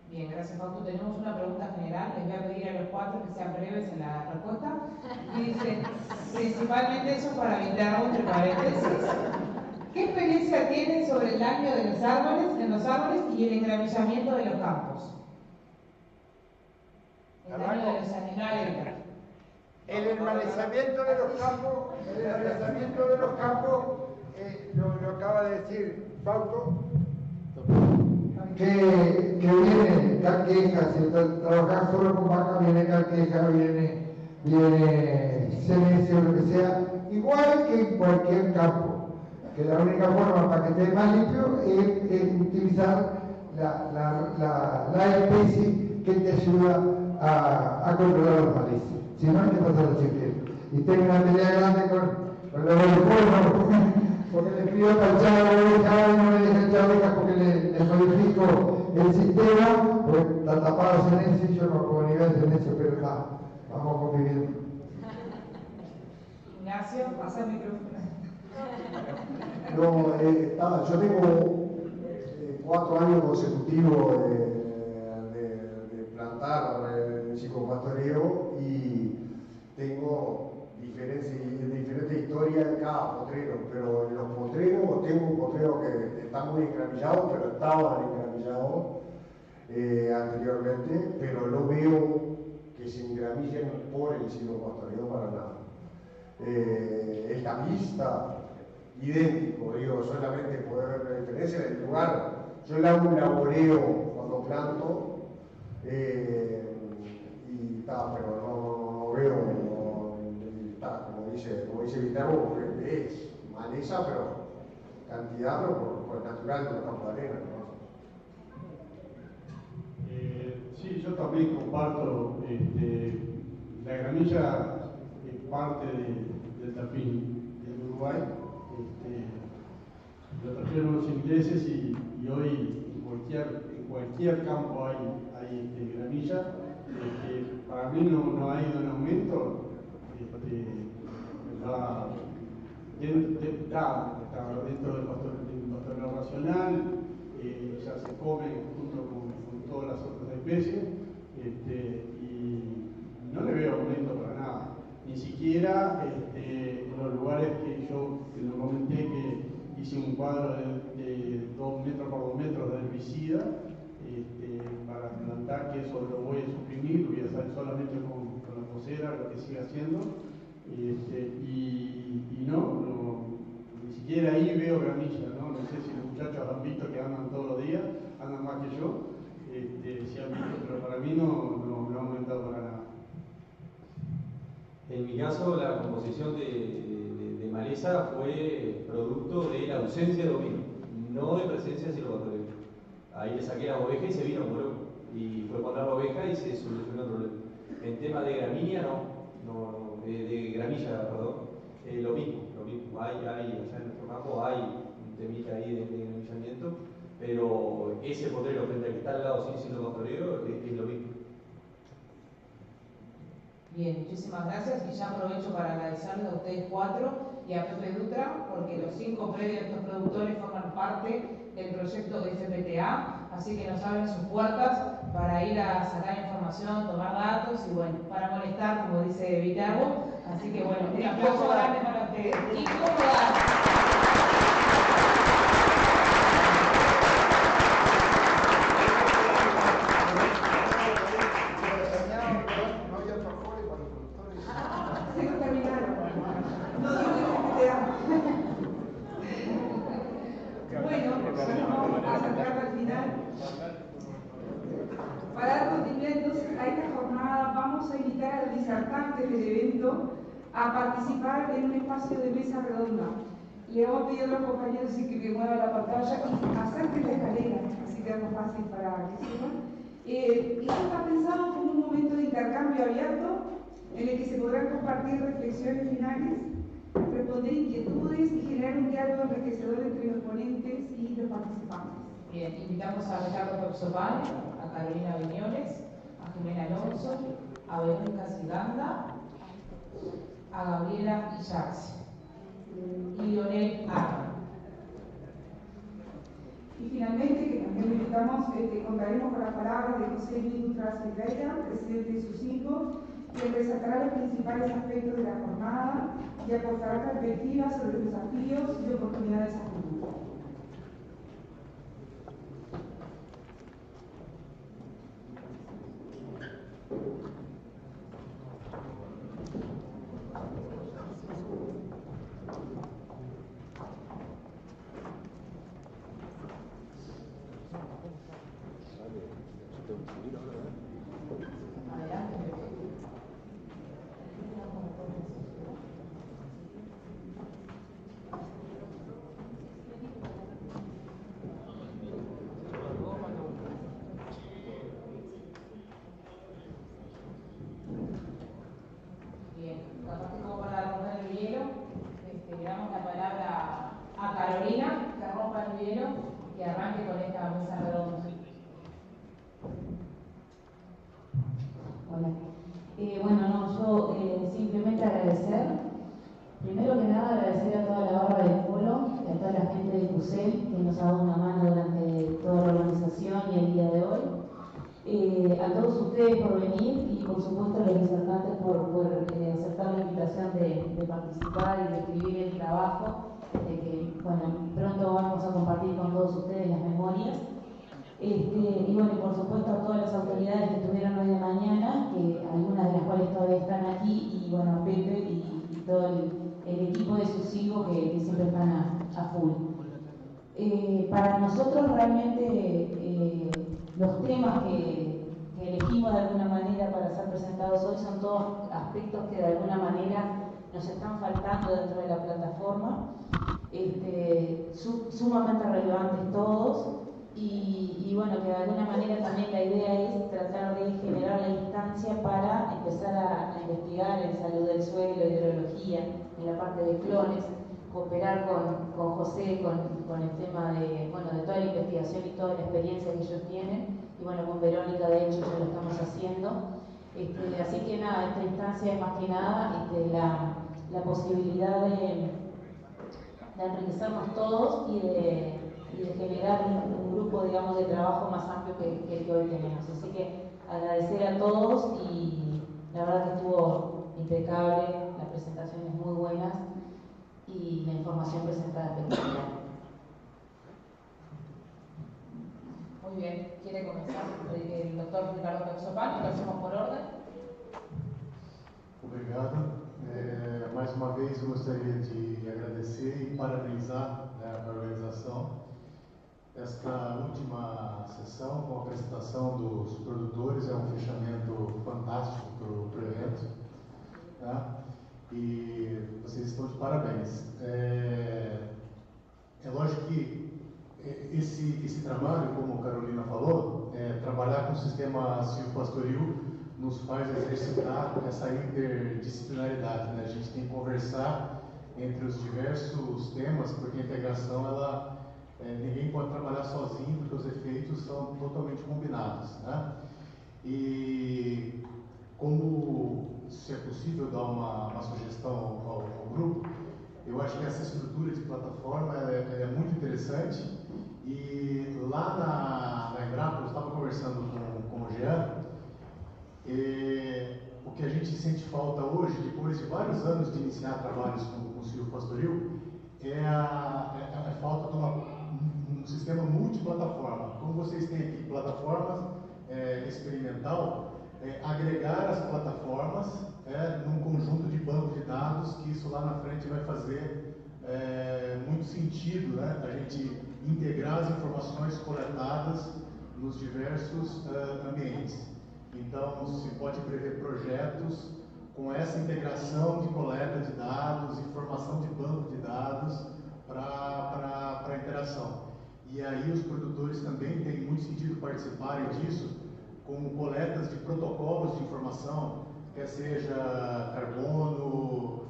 Bien, gracias Fausto. Tenemos una pregunta general, les voy a pedir a los 4 que sean breves en la respuesta. Y dice, principalmente eso para evitar entre paréntesis. ¿Qué experiencia tienen sobre el daño de los árboles, en los árboles y el engramillamiento de los campos? El daño de los animales. El enmalezamiento de los campos, lo acaba de decir Fausto, que viene calqueja, si trabajas solo con vaca, viene calqueja, viene senecio, lo que sea, igual que en cualquier campo, que la única forma para que esté más limpio es utilizar la especie que te ayuda a controlar los malezas. Si no, te pasa los chiqueros. Y tengo una pelea grande con los ovejuelos, porque le pido echar la oveja y no me dejan echar ovejas porque le modifico el sistema, porque está tapado senecio y yo no puedo ni ver senecio, pero está, vamos conviviendo. Ignacio, pasa el micrófono. No, yo tengo 4 años consecutivos de plantar psicopastoreo y tengo diferentes historias en cada potrero, pero en los potreros tengo un potrero que está muy engramillado, pero estaban engramillados anteriormente, pero no veo que se engramillen por el psicopastoreo para nada. El camista, idéntico, digo, solamente poder ver la diferencia en el lugar. Yo le hago un laboreo cuando planto y está, pero no veo, como dice Viterbo, es maleza, pero cantidad, pero por natural de los campos de arena, ¿no? Sí, yo también comparto, la gramilla es parte del tapín del Uruguay. Lo trajeron los ingleses y hoy en cualquier campo hay gramilla. Para mí no ha ido en aumento. Está dentro del pastoreo racional, ya se come junto con todas las otras especies, y no le veo aumento para nada. Ni siquiera en los lugares que yo lo comenté, que hice un cuadro de 2 metros por 2 metros de herbicida para plantar, que eso lo voy a suprimir, voy a hacer solamente con la cosera, lo que siga haciendo. Y no, ni siquiera ahí veo gramilla, ¿no? No sé si los muchachos han visto que andan todos los días, andan más que yo, si han visto, pero para mí no ha aumentado para nada. En mi caso, la composición de maleza fue producto de la ausencia de ovino, no de presencia de silvopastoreo. Ahí le saqué la oveja y se vino por loco. Y fue poner la oveja y se solucionó el problema. En tema de gramínea, de gramilla, perdón, lo mismo. Allá en nuestro campo hay un temita ahí de gramillamiento, pero ese potrero frente al que está al lado sin silvopastoreo es lo mismo. Bien, muchísimas gracias y ya aprovecho para agradecerles a ustedes 4 y a Pepe Dutra, porque los 5 predios de estos productores forman parte del proyecto FPTA, así que nos abren sus puertas para ir a sacar información, tomar datos y bueno, para molestar, como dice Viterbo. Así que bueno, un aplauso grande para ustedes. Para dar continuidad entonces a esta jornada, vamos a invitar a los disertantes del evento a participar en un espacio de mesa redonda. Le vamos a pedir a los compañeros que muevan la pantalla y acerquen la escalera, así que es más fácil para que sepan. Esto está pensado como un momento de intercambio abierto en el que se podrán compartir reflexiones finales, responder inquietudes y generar un diálogo enriquecedor entre los ponentes y los participantes. Bien, invitamos a Ricardo Pepsopán, a Carolina Viñoles, a Jimena Alonso, a Verónica Siganda, a Gabriela Illax y Lionel Arma. Y finalmente, que también le invitamos, contaremos con las palabras de José Luis Dutra Silveira, presidente de SUSINCO, quien resaltará los principales aspectos de la jornada y aportará perspectivas sobre los desafíos y oportunidades a futuro. Simplemente agradecer, primero que nada agradecer a toda la barra del Polo y a toda la gente de CUSEL que nos ha dado una mano durante toda la organización y el día de hoy. A todos ustedes por venir y por supuesto a los disertantes por aceptar la invitación de participar y de escribir el trabajo, que pronto vamos a compartir con todos ustedes las memorias. Y bueno, por supuesto a todas las autoridades que estuvieron hoy de mañana, que algunas de las cuales todavía están aquí, y bueno, a Pepe y todo el equipo de SUSINCO que siempre están a full. Para nosotros realmente los temas que elegimos de alguna manera para ser presentados hoy son todos aspectos que de alguna manera nos están faltando dentro de la plataforma, sumamente relevantes todos. Y bueno, que de alguna manera también la idea es tratar de generar la instancia para empezar a investigar en salud del suelo, hidrología, en la parte de clones, cooperar con José, con el tema de toda la investigación y toda la experiencia que ellos tienen, y bueno, con Verónica de hecho ya lo estamos haciendo. Así que nada, esta instancia es más que nada la posibilidad de enriquecernos todos y de generar un grupo, digamos, de trabajo más amplio que el que hoy tenemos. Así que agradecer a todos y la verdad que estuvo impecable, las presentaciones muy buenas y la información presentada espectacular. Muy bien, ¿quiere comenzar el doctor Ricardo Caxopán? Lo hacemos por orden. Obrigado. Mais uma vez eu gostaria de agradecer e parabenizar a organização. Esta última sessão, com a apresentação dos produtores, é um fechamento fantástico para o evento. Tá? E vocês estão de parabéns. É lógico que esse trabalho, como a Carolina falou, trabalhar com o sistema silvopastoril nos faz exercitar essa interdisciplinaridade, né? A gente tem que conversar entre os diversos temas, porque a integração, ninguém pode trabalhar sozinho, porque os efeitos são totalmente combinados, né? E como, se é possível dar uma sugestão ao grupo, eu acho que essa estrutura de plataforma é muito interessante. E lá na Embrapa, eu estava conversando com o Jean, o que a gente sente falta hoje, depois de vários anos de iniciar trabalhos com o silvopastoril, é a falta de um sistema multiplataforma. Como vocês têm aqui plataformas experimental, agregar as plataformas num conjunto de banco de dados, que isso lá na frente vai fazer muito sentido, né? A gente integrar as informações coletadas nos diversos ambientes. Então, se pode prever projetos com essa integração de coleta de dados, informação de banco de dados para a interação. E aí os produtores também têm muito sentido participarem disso, com coletas de protocolos de informação, quer seja carbono,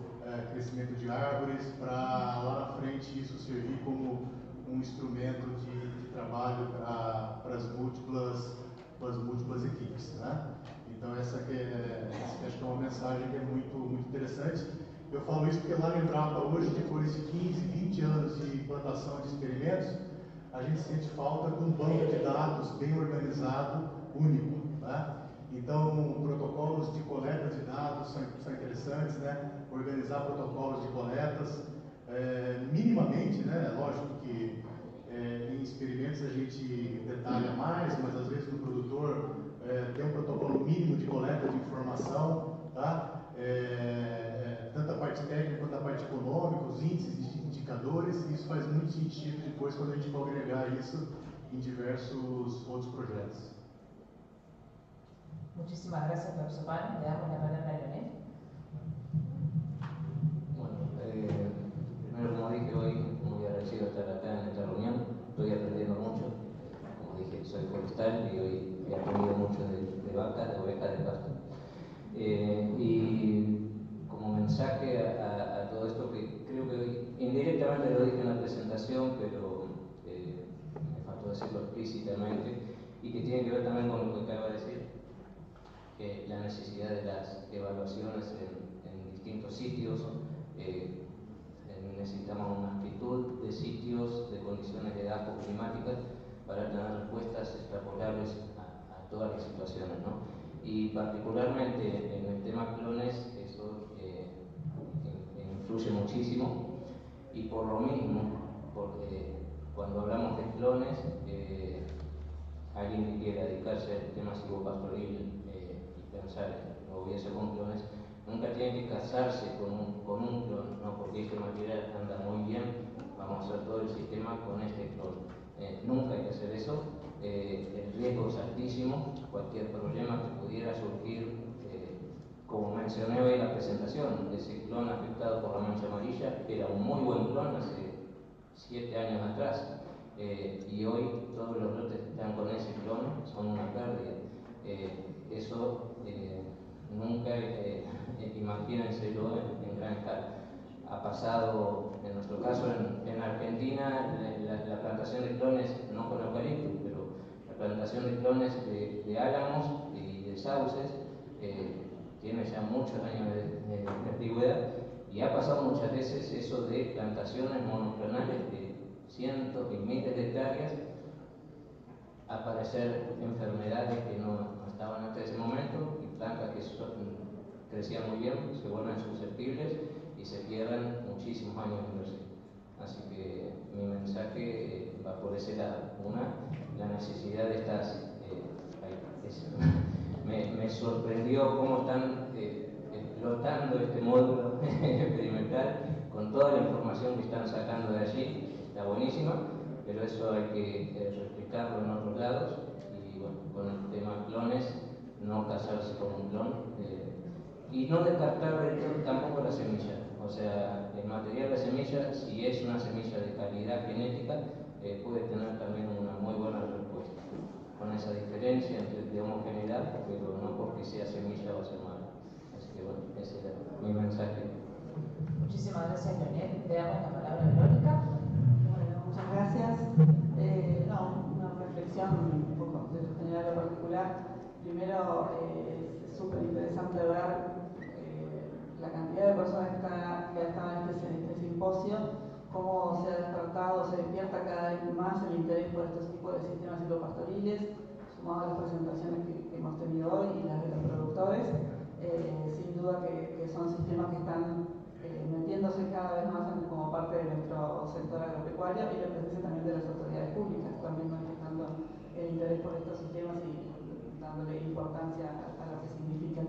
crescimento de árvores, para lá na frente isso servir como um instrumento de trabalho para as múltiplas equipes, né? Então essa acho que é uma mensagem que é muito, muito interessante. Eu falo isso porque lá na Embrapa hoje, depois de 15, 20 anos de implantação de experimentos, a gente sente falta de um banco de dados bem organizado, único, né? Então, protocolos de coleta de dados são interessantes, né? Organizar protocolos de coletas, minimamente, né? Lógico que em experimentos a gente detalha mais, mas às vezes o produtor tem um protocolo mínimo de coleta de informação, tá? Tanto a parte técnica quanto a parte econômica, os índices, indicadores, e isso faz muito sentido depois quando a gente for agregar isso em diversos outros projetos. Muchísimas gracias, profesor Pan. Le damos la palabra a Leonel. Bueno, primero, como dije hoy, muy agradecido de estar acá en esta reunión. Estoy aprendiendo mucho. Como dije, soy forestal y hoy he aprendido mucho de vacas, de ovejas, de pasto. Y como mensaje a todo esto, que creo que hoy indirectamente lo dije en la presentación, pero me faltó decirlo explícitamente, y que tiene que ver también con lo que acaba de decir, la necesidad de las evaluaciones en distintos sitios. Necesitamos una amplitud de sitios, de condiciones de datos climáticas para tener respuestas extrapolables a todas las situaciones, ¿no? Y particularmente en el tema clones, eso influye muchísimo, y por lo mismo, porque cuando hablamos de clones, alguien que quiera dedicarse al tema silvopastoril y pensar lo voy a hacer con clones, nunca tiene que casarse con un clon, no porque este material anda muy bien, vamos a hacer todo el sistema con este clon. Nunca hay que hacer eso, el riesgo es altísimo, cualquier problema que pudiera surgir, como mencioné hoy en la presentación, ese clon afectado por la mancha amarilla era un muy buen clon hace 7 años atrás, y hoy todos los lotes que están con ese clon son una pérdida. Eso nunca, imagínenselo en gran escala. Ha pasado, en nuestro caso en Argentina, la plantación de clones, no con eucalipto, pero la plantación de clones de álamos y de sauces tiene ya muchos años de antigüedad, y ha pasado muchas veces eso de plantaciones monoclonales de cientos y miles de hectáreas, aparecer enfermedades que no estaban hasta ese momento, y plantas que crecían muy bien se vuelven susceptibles y se pierden muchísimos años de inversión. Así que mi mensaje va por ese lado. Una, la necesidad de estas... me sorprendió cómo están explotando este módulo experimental con toda la información que están sacando de allí. Está buenísima, pero eso hay que replicarlo en otros lados. Y bueno, con el tema clones, no casarse con un clon. Y no descartar tampoco la semilla. O sea, el material de semilla, si es una semilla de calidad genética, puede tener también una muy buena respuesta. Con esa diferencia de homogeneidad, pero no porque sea semilla va a ser mala. Así que bueno, ese era mi mensaje. Muchísimas gracias, Leonel. Le damos la palabra a Verónica. Bueno, muchas gracias. Una reflexión un poco de lo general o particular. Primero, es súper interesante ver la cantidad de personas que estaban en este simposio, cómo se ha despertado, se despierta cada vez más el interés por estos tipos de sistemas silvopastoriles, sumado a las presentaciones que hemos tenido hoy y las de los productores. Sin duda que son sistemas que están metiéndose cada vez más como parte de nuestro sector agropecuario, y la presencia también de las autoridades públicas, también manifestando el interés por estos sistemas y dándole importancia a lo que significan.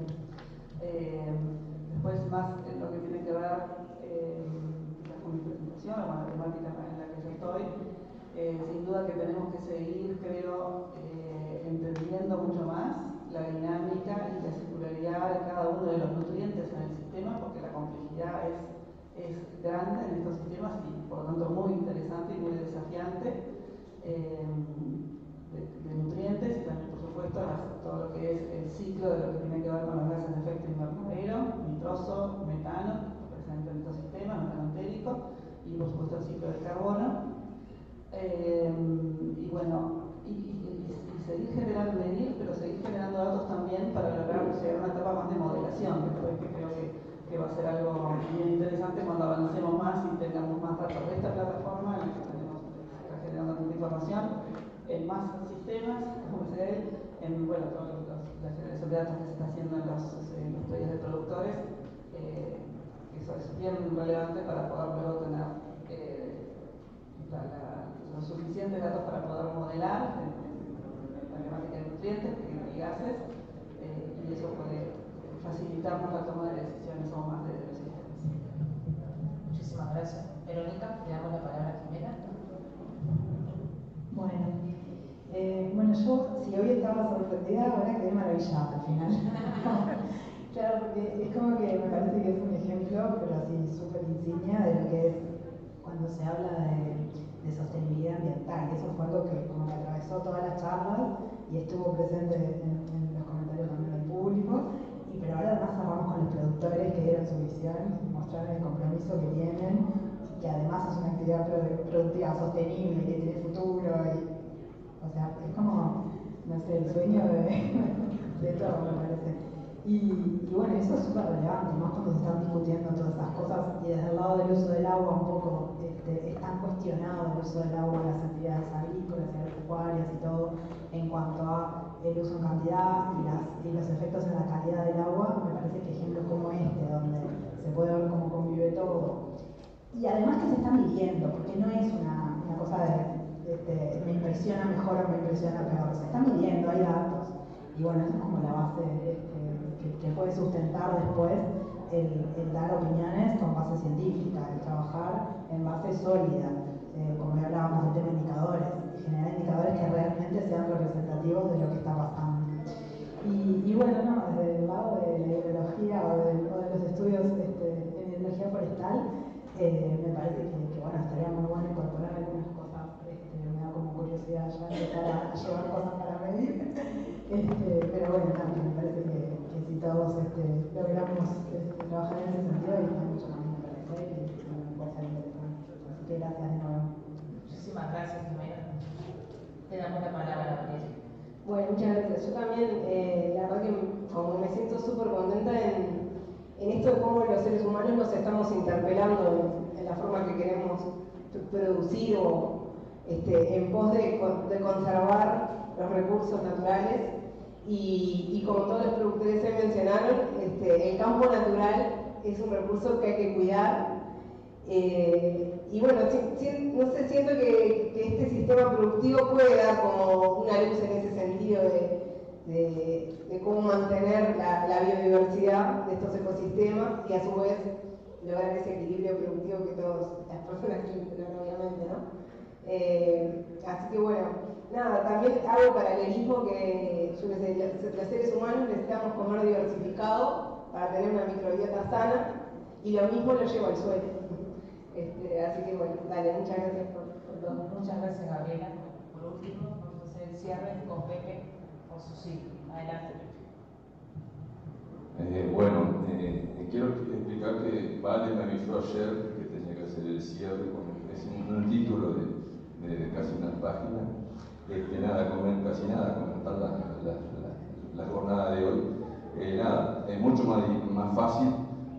Después, más en lo que tiene que ver con mi presentación o con la temática en la que yo estoy, sin duda que tenemos que seguir, creo, entendiendo mucho más la dinámica y la circularidad de cada uno de los nutrientes en el sistema, porque la complejidad es grande en estos sistemas y por lo tanto muy interesante y muy desafiante, de nutrientes, y también por supuesto todo lo que es el ciclo de lo que tiene que ver con los gases de efecto invernadero, nitroso, metano, presente en estos sistemas, metano entérico, y por supuesto el ciclo del carbono. Y bueno, y seguir generando, medir, pero seguir generando datos también para lograr llegar a una etapa más de modelación, que creo que va a ser algo bien interesante cuando avancemos más y tengamos más datos de esta plataforma en la que está generando tanta información más sistemas, como se ve, en bueno, todos la generación de datos que se está haciendo en los estudios de productores, eso es bien relevante para poder luego tener los suficientes datos para poder modelar la temática de nutrientes y gases, y eso puede facilitarnos la toma de decisiones aún más de los sistemas. Muchísimas gracias. Verónica, le damos la palabra a Jimena. Bueno, yo, si hoy estaba sorprendida, ahora quedé maravillada al final. Claro, porque es como que me parece que es un ejemplo, pero así súper insignia de lo que es cuando se habla de sostenibilidad ambiental. Y eso fue algo que como que atravesó todas las charlas y estuvo presente en los comentarios también del público. Pero ahora además cerramos con los productores que dieron su visión, mostraron el compromiso que tienen, que además es una actividad productiva sostenible, que tiene futuro. O sea, es como, no sé, el sueño de todo, me parece. Y bueno, eso es súper relevante, más cuando se están discutiendo todas estas cosas y desde el lado del uso del agua un poco es tan cuestionado el uso del agua en las actividades agrícolas y agropecuarias y todo en cuanto a el uso en cantidad y los efectos en la calidad del agua. Me parece que ejemplos como este, donde se puede ver cómo convive todo y además que se están midiendo, porque no es una cosa de me impresiona mejor o me impresiona peor, se están midiendo, hay datos y bueno, eso es como la base que puede sustentar después el dar opiniones con base científica, el trabajar en base sólida, como ya hablábamos del tema de indicadores, y generar indicadores que realmente sean representativos de lo que está pasando. Y bueno, no, desde el lado de la hidrología o de los estudios en hidrología forestal, me parece que bueno, estaría muy bueno incorporar algunas cosas, me da como curiosidad ya empezar a llevar cosas para medir, pero bueno, también me parece que si todos logramos trabajar en ese sentido, hay mucho camino para hacer y me puede ser interesante. Así que gracias de nuevo. Muchísimas gracias, Jimena. Te damos la palabra a Gabriela. Bueno, muchas gracias. Yo también, la verdad que como me siento súper contenta en esto de cómo los seres humanos nos estamos interpelando en la forma que queremos producir o en pos de conservar los recursos naturales. Y como todos los productores se mencionaron, el campo natural es un recurso que hay que cuidar. Y bueno, no sé, siento que este sistema productivo puede dar como una luz en ese sentido de cómo mantener la biodiversidad de estos ecosistemas y a su vez lograr ese equilibrio productivo que todas las personas quieren tener, obviamente, ¿no? Así que bueno, nada, también hago paralelismo que yo que sé, los seres humanos necesitamos comer diversificado para tener una microbiota sana y lo mismo lo llevo al suelo. Así que bueno, dale, muchas gracias por todo. Muchas gracias, Gabriela. Por último, vamos a hacer el cierre con Pepe por su ciclo. Adelante. Quiero explicar que Vale me avisó ayer que tenía que hacer el cierre, es un título de casi una página. Casi nada, comentar la jornada de hoy. Es mucho más fácil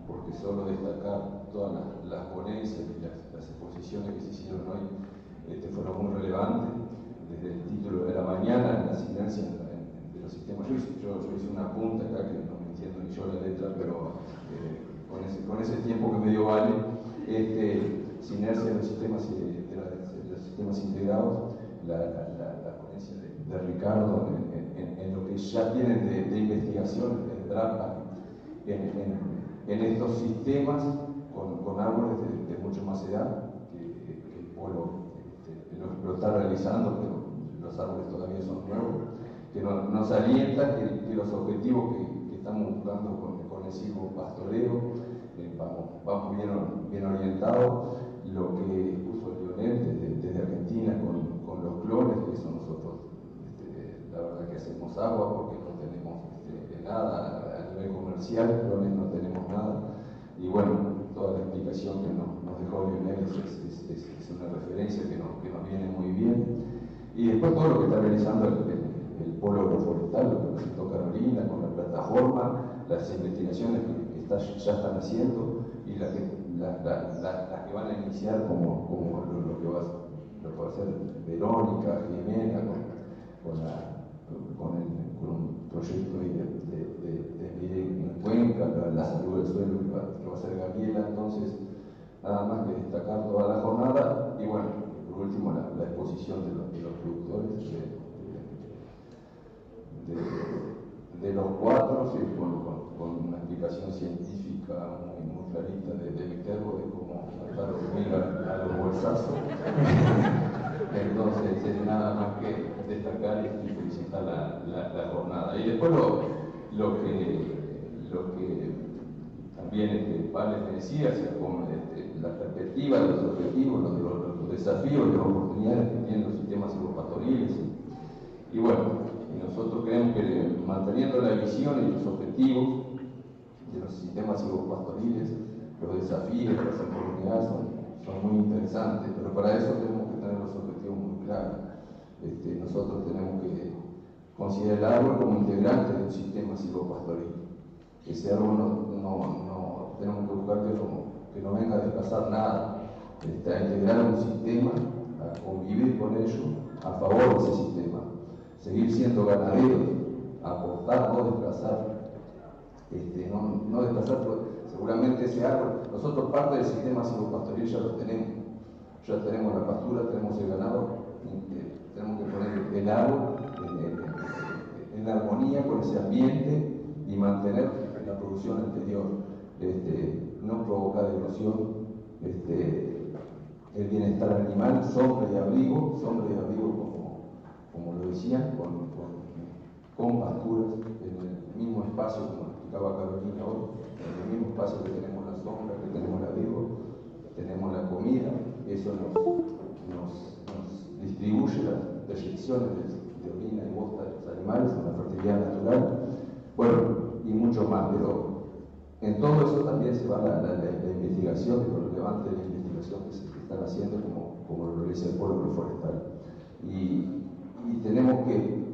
porque solo destacar todas las ponencias y las exposiciones que se hicieron hoy fueron muy relevantes, desde el título de la mañana, la sinergia de los sistemas. Yo hice una punta acá que no me entiendo ni yo la letra, pero con ese tiempo que me dio Vale, sinergia de los sistemas integrados, la ponencia de Ricardo en lo que ya tienen de investigación, de DRAPA, en estos sistemas con árboles de mucho más edad que el polo lo está realizando, pero los árboles todavía son nuevos, que nos alienta que los objetivos que estamos buscando con el silvopastoreo vamos bien orientados. Lo que expuso Lionel desde Argentina con los clones, que eso nosotros la verdad que hacemos agua porque no tenemos nada a nivel comercial, clones no tenemos nada. Y bueno, toda la explicación que nos dejó Lionel es una referencia que nos viene muy bien. Y después todo lo que está realizando el polo agroforestal, lo que presentó Carolina con la plataforma, las investigaciones que ya están haciendo y las que van a iniciar como lo que va a hacer Verónica, Jimena, un proyecto ahí de en Cuenca, la salud del suelo que va a hacer Gabriela. Entonces, nada más que destacar toda la jornada y bueno, por último la exposición de los productores de los cuatro, sí, con una explicación científica muy clarita de Viterbo, de cómo matar hormigas a los bolsazos. Entonces, nada más que destacar y felicitar la jornada. Y después lo que también Vale me decía, como la perspectiva de los objetivos, los desafíos y las oportunidades que tienen los sistemas silvopastoriles. Y bueno, nosotros creemos que manteniendo la visión y los objetivos de los sistemas silvopastoriles, los desafíos, las oportunidades son muy interesantes, pero para eso tenemos que tener los objetivos muy claros. Nosotros tenemos que considerar el árbol como integrante de un sistema silvopastoril. Ese árbol no tenemos que buscar que no venga a desplazar nada, a integrar un sistema, a convivir con ello, a favor de ese sistema, seguir siendo ganaderos, aportar, no desplazar, no desplazar, seguramente ese árbol, nosotros parte del sistema silvopastoril ya lo tenemos, ya tenemos la pastura, tenemos el ganado, tenemos que poner el árbol en armonía con ese ambiente y mantener la producción anterior, no provocar erosión, el bienestar animal, sombra y abrigo como lo decían, con pasturas, en el mismo espacio, como explicaba Carolina hoy, en el mismo espacio que tenemos la sombra, que tenemos el abrigo, tenemos la comida, eso nos distribuye las deyecciones de orina y bosta de los animales en la fertilidad natural, bueno, y mucho más, pero en todo eso también se va la investigación y lo relevante de la investigación que se están haciendo, como lo realiza el Polo Agroforestal. Y tenemos que,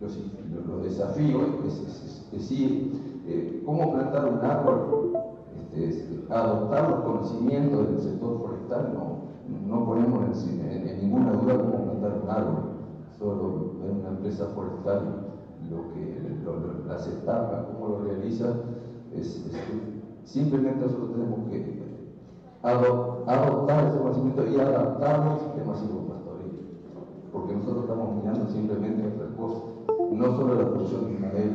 los desafíos, es decir, cómo plantar un árbol, adoptar los conocimientos del sector forestal, no ponemos en ninguna duda cómo plantar un árbol, solo en una empresa forestal las etapas, cómo lo realiza, simplemente nosotros tenemos que adoptar ese conocimiento y adaptarlo al sistema silvopastoril, porque nosotros estamos mirando simplemente otras cosas, no solo la producción de madera,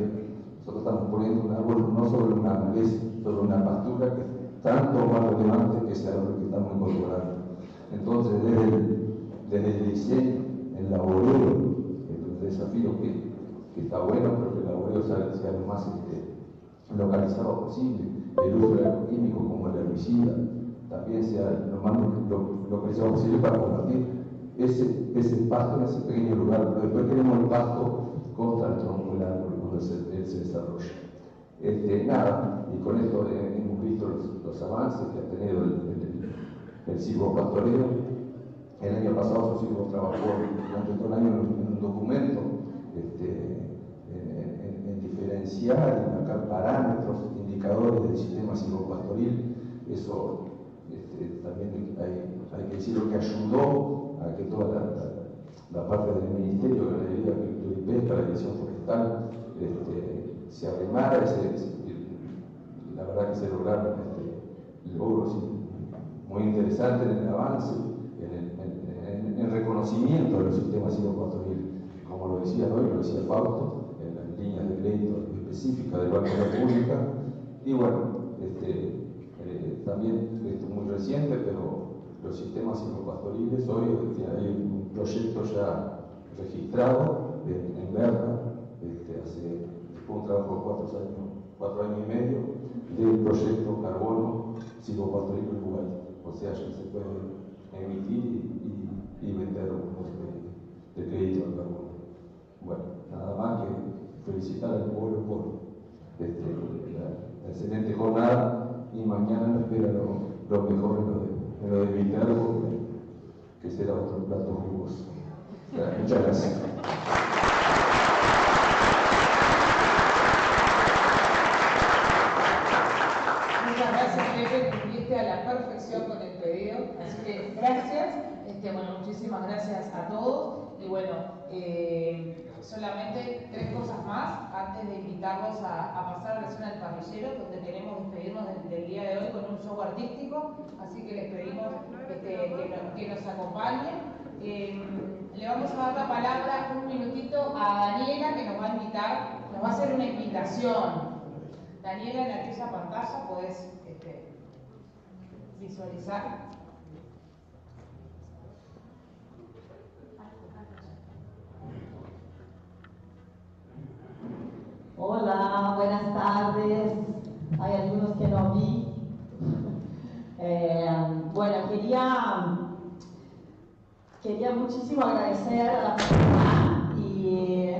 nosotros estamos poniendo un árbol no solo una maleza, solo una pastura que es tanto más relevante que ese árbol que estamos incorporando. Entonces, desde el diseño, el laboreo, el desafío que está bueno, pero que el laboreo sea lo más localizado posible, el uso de agroquímicos como el herbicida también sea lo más localizado posible para combatir ese pasto en ese pequeño lugar, pero después tenemos el pasto contra el tronco del árbol cuando él se desarrolla. Nada, y con esto hemos visto los avances que ha tenido el silvopastoreo. El año pasado Sosilvo trabajó durante todo el año en un documento en diferenciar y marcar parámetros, indicadores del sistema silvopastoril. Eso también hay que decirlo que ayudó a que toda la parte del Ministerio de Ganadería, Agricultura y Pesca, la Dirección Forestal, se arremara, la verdad que se lograron logros muy interesantes en el avance, en el reconocimiento de los sistemas silvopastoriles, como lo decía hoy, lo decía Fausto, en las líneas de crédito específicas del Banco de la República. Y bueno, también esto es muy reciente, pero los sistemas silvopastoriles, hoy hay un proyecto ya registrado en Berna, fue un trabajo de 4 años y medio, del proyecto Carbono Silvopastoril Uruguay. O sea, ya se puede emitir y vender bonos de crédito al carbono. Bueno, nada más que felicitar al pueblo por la excelente jornada, y mañana nos espera lo mejor en lo de Viterbo, que será otro plato jugoso. Muchas gracias. Muchas gracias, Pepe, cumpliste a la perfección con el pedido, así que gracias, bueno, muchísimas gracias a todos. Y bueno, solamente 3 cosas más antes de invitarlos a pasar a la zona del parrillero, donde queremos despedirnos del día de hoy con un show artístico, así que les pedimos que nos acompañen. Le vamos a dar la palabra un minutito a Daniela, que nos va a invitar, nos va a hacer una invitación. Daniela, en aquella pantalla podés visualizar. Hola, buenas tardes. Hay algunos que no vi. Bueno, quería muchísimo agradecer a la facultad y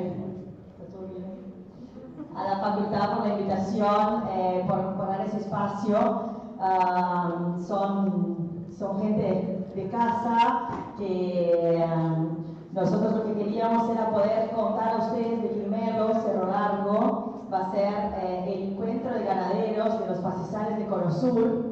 a la facultad por la invitación, por dar ese espacio. Son gente de casa que nosotros lo que queríamos era poder contar a ustedes de primero. Cerro Largo va a ser el encuentro de ganaderos de los pastizales de Cono Sur,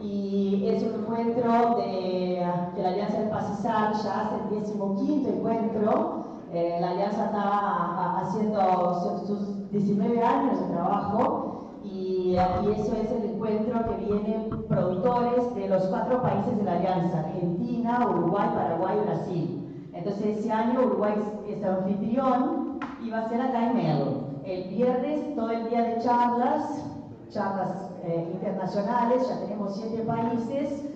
y es un encuentro de la Alianza del Pastizal, ya hace el 15º encuentro. La Alianza está haciendo sus 19 años de trabajo, y eso es el encuentro que vienen productores de los 4 países de la Alianza: Argentina, Uruguay, Paraguay y Brasil. Entonces ese año Uruguay es el anfitrión y va a ser acá en Melo. El viernes todo el día de charlas internacionales. Ya tenemos 7 países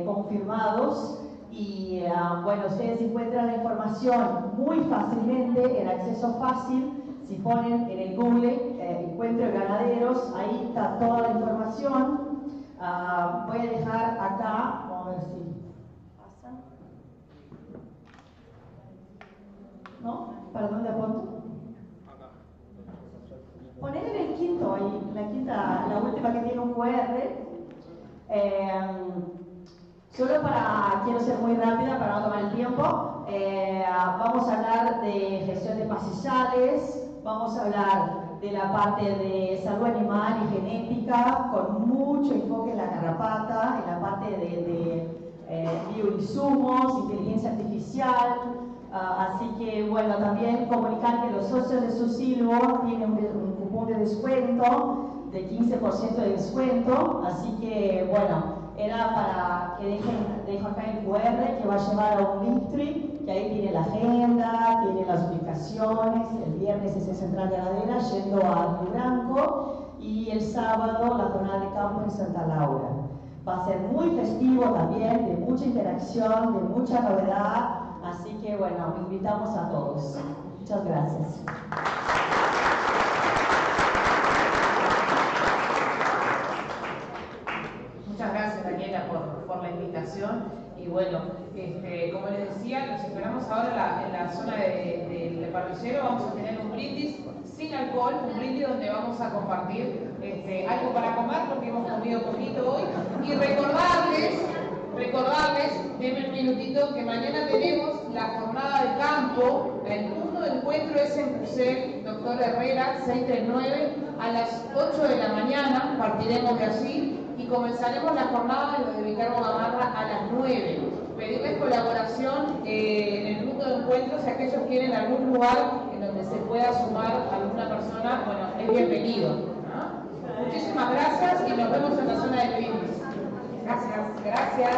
confirmados, y bueno, ustedes encuentran la información muy fácilmente, el acceso fácil. Si ponen en el Google encuentro de ganaderos, ahí está toda la información. Voy a dejar acá, vamos a ver si pasa. ¿No? ¿Para dónde apunto? Poner en el quinto, ahí, la última que tiene un QR. Quiero ser muy rápida para no tomar el tiempo. Vamos a hablar de gestión de pastizales, vamos a hablar de la parte de salud animal y genética, con mucho enfoque en la garrapata, en la parte de bioinsumos, inteligencia artificial. Así que bueno, también comunicar que los socios de Susilvo tienen un cupón de descuento, de 15% de descuento. Así que bueno, era para que dejo acá el QR, que va a llevar a un Linktree, que ahí tiene la agenda, tiene las ubicaciones. El viernes es en Central Ganadera, yendo a Río Branco, y el sábado la jornada de campo en Santa Laura. Va a ser muy festivo también, de mucha interacción, de mucha novedad. Así que bueno, invitamos a todos. Muchas gracias. Muchas gracias, Daniela, por la invitación. Y bueno, como les decía, los esperamos ahora en la zona del parrillero. Vamos a tener un brindis sin alcohol, un brindis donde vamos a compartir algo para comer, porque hemos comido poquito hoy. Y recordarles, denme un minutito, que mañana tenemos la jornada de campo. El punto de encuentro es en Cusel, Doctor Herrera, 639, a las 8 de la mañana. Partiremos de allí y comenzaremos la jornada de Viterbo Gamarra a las 9. Pedirles colaboración en el punto de encuentro. Si aquellos quieren algún lugar en donde se pueda sumar alguna persona, bueno, es bienvenido, ¿no? Muchísimas gracias y nos vemos en la zona de brindis. Gracias.